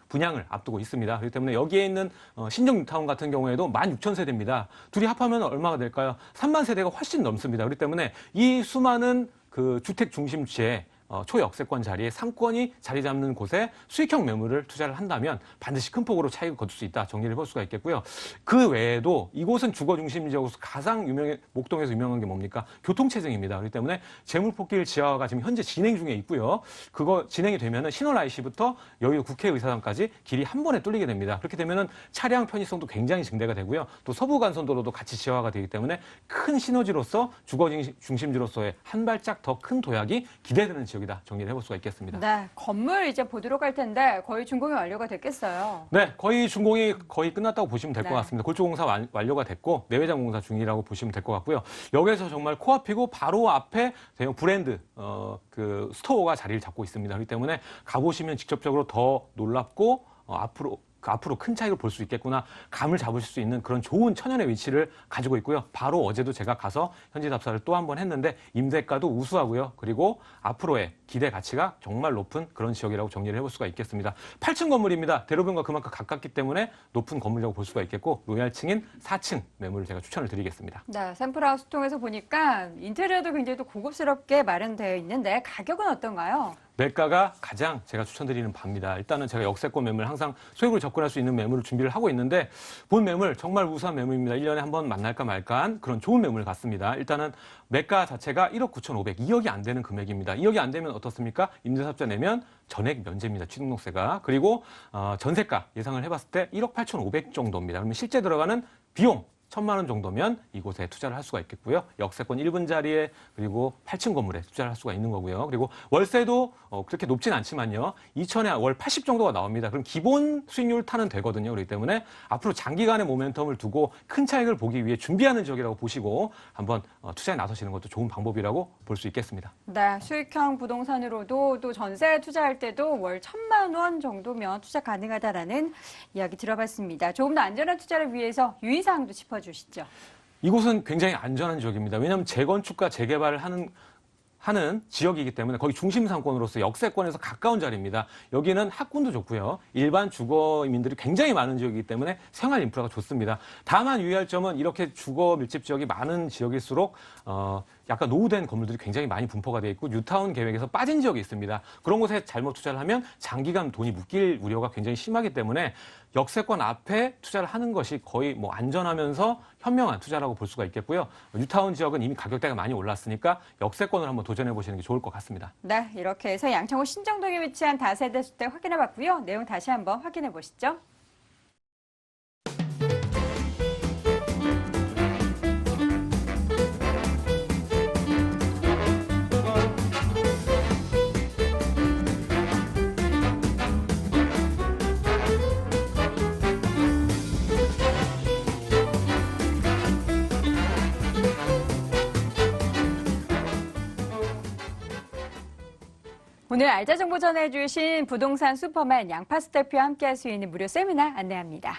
분양을 앞두고 있습니다. 그렇기 때문에 여기에 있는 신정 뉴타운 같은 경우에도 16,000세대입니다. 둘이 합하면 얼마가 될까요? 3만 세대가 훨씬 넘습니다. 그렇기 때문에 이 수많은 그 주택 중심지에 초역세권 자리에 상권이 자리 잡는 곳에 수익형 매물을 투자를 한다면 반드시 큰 폭으로 차익을 거둘 수 있다 정리를 해볼 수가 있겠고요. 그 외에도 이곳은 주거 중심 지역으로서 가장 목동에서 유명한 게 뭡니까? 교통체증입니다. 그렇기 때문에 재물포길 지하화가 지금 현재 진행 중에 있고요. 그거 진행이 되면은 신월 IC부터 여의도 국회의사당까지 길이 한 번에 뚫리게 됩니다. 그렇게 되면은 차량 편의성도 굉장히 증대가 되고요. 또 서부간선도로도 같이 지하화가 되기 때문에 큰 시너지로서 주거 중심지로서의 한 발짝 더 큰 도약이 기대되는 지역. 이다 정리를 해볼 수가 있겠습니다. 네, 건물 이제 보도록 할 텐데 거의 준공이 완료가 됐겠어요. 네, 거의 준공이 거의 끝났다고 보시면 될 것 네. 같습니다. 골조공사 완료가 됐고 내외장 공사 중이라고 보시면 될 것 같고요. 여기에서 정말 코앞이고 바로 앞에 대형 브랜드 그 스토어가 자리를 잡고 있습니다. 그렇기 때문에 가보시면 직접적으로 더 놀랍고 앞으로 큰 차이를 볼 수 있겠구나 감을 잡으실 수 있는 그런 좋은 천연의 위치를 가지고 있고요. 바로 어제도 제가 가서 현지 답사를 또 한 번 했는데 임대가도 우수하고요. 그리고 앞으로의 기대 가치가 정말 높은 그런 지역이라고 정리를 해볼 수가 있겠습니다. 8층 건물입니다. 대로변과 그만큼 가깝기 때문에 높은 건물이라고 볼 수가 있겠고 로얄층인 4층 매물을 제가 추천을 드리겠습니다. 네, 샘플하우스 통해서 보니까 인테리어도 굉장히 또 고급스럽게 마련되어 있는데 가격은 어떤가요? 매가가 가장 제가 추천드리는 바입니다. 일단은 제가 역세권 매물 항상 소액으로 접근할 수 있는 매물을 준비를 하고 있는데 본 매물 정말 우수한 매물입니다. 1년에 한 번 만날까 말까한 그런 좋은 매물 같습니다. 일단은 매가 자체가 1억 9,500, 2억이 안 되는 금액입니다. 2억이 안 되면 어떻습니까? 임대사업자 내면 전액 면제입니다. 취등록세가. 그리고 전세가 예상을 해봤을 때 1억 8,500 정도입니다. 그러면 실제 들어가는 비용 1,000만 원 정도면 이곳에 투자를 할 수가 있겠고요. 역세권 1분짜리에 그리고 8층 건물에 투자를 할 수가 있는 거고요. 그리고 월세도 그렇게 높진 않지만요. 2천에 월 80 정도가 나옵니다. 그럼 기본 수익률 타는 되거든요. 그렇기 때문에 앞으로 장기간의 모멘텀을 두고 큰 차익을 보기 위해 준비하는 지역이라고 보시고 한번 투자에 나서시는 것도 좋은 방법이라고 볼 수 있겠습니다. 네, 수익형 부동산으로도 또 전세 투자할 때도 월 1,000만 원 정도면 투자 가능하다라는 이야기 들어봤습니다. 조금 더 안전한 투자를 위해서 유의사항도 짚어주시죠. 이곳은 굉장히 안전한 지역입니다. 왜냐하면 재건축과 재개발을 하는 지역이기 때문에 거기 중심 상권으로서 역세권에서 가까운 자리입니다. 여기는 학군도 좋고요. 일반 주거민들이 굉장히 많은 지역이기 때문에 생활 인프라가 좋습니다. 다만 유의할 점은 이렇게 주거 밀집 지역이 많은 지역일수록 약간 노후된 건물들이 굉장히 많이 분포가 되어 있고 뉴타운 계획에서 빠진 지역이 있습니다. 그런 곳에 잘못 투자를 하면 장기간 돈이 묶일 우려가 굉장히 심하기 때문에 역세권 앞에 투자를 하는 것이 거의 뭐 안전하면서 현명한 투자라고 볼 수가 있겠고요. 뉴타운 지역은 이미 가격대가 많이 올랐으니까 역세권을 한번 도전해 보시는 게 좋을 것 같습니다. 네, 이렇게 해서 양천구 신정동에 위치한 다세대 주택 확인해봤고요. 내용 다시 한번 확인해 보시죠. 오늘 알짜 정보 전해주신 부동산 슈퍼맨 양파수 대표와 함께할 수 있는 무료 세미나 안내합니다.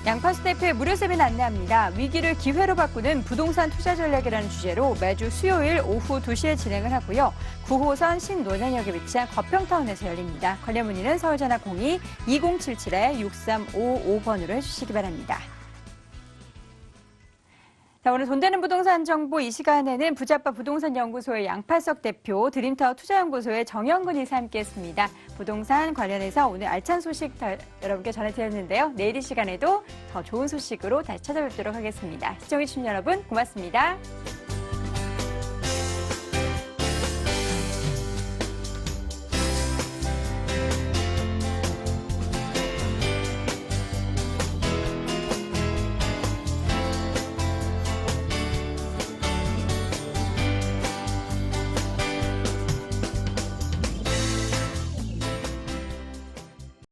양파수 대표의 무료 세미나 안내합니다. 위기를 기회로 바꾸는 부동산 투자 전략이라는 주제로 매주 수요일 오후 2시에 진행을 하고요. 9호선 신논현역에 위치한 거평타운에서 열립니다. 관련 문의는 서울전화 02-2077-6355번으로 해주시기 바랍니다. 자, 오늘 돈 되는 부동산 정보 이 시간에는 부자빠 부동산연구소의 양팔석 대표, 드림타워 투자연구소의 정영근 이사 함께했습니다. 부동산 관련해서 오늘 알찬 소식 여러분께 전해드렸는데요. 내일 이 시간에도 더 좋은 소식으로 다시 찾아뵙도록 하겠습니다. 시청해주신 여러분 고맙습니다.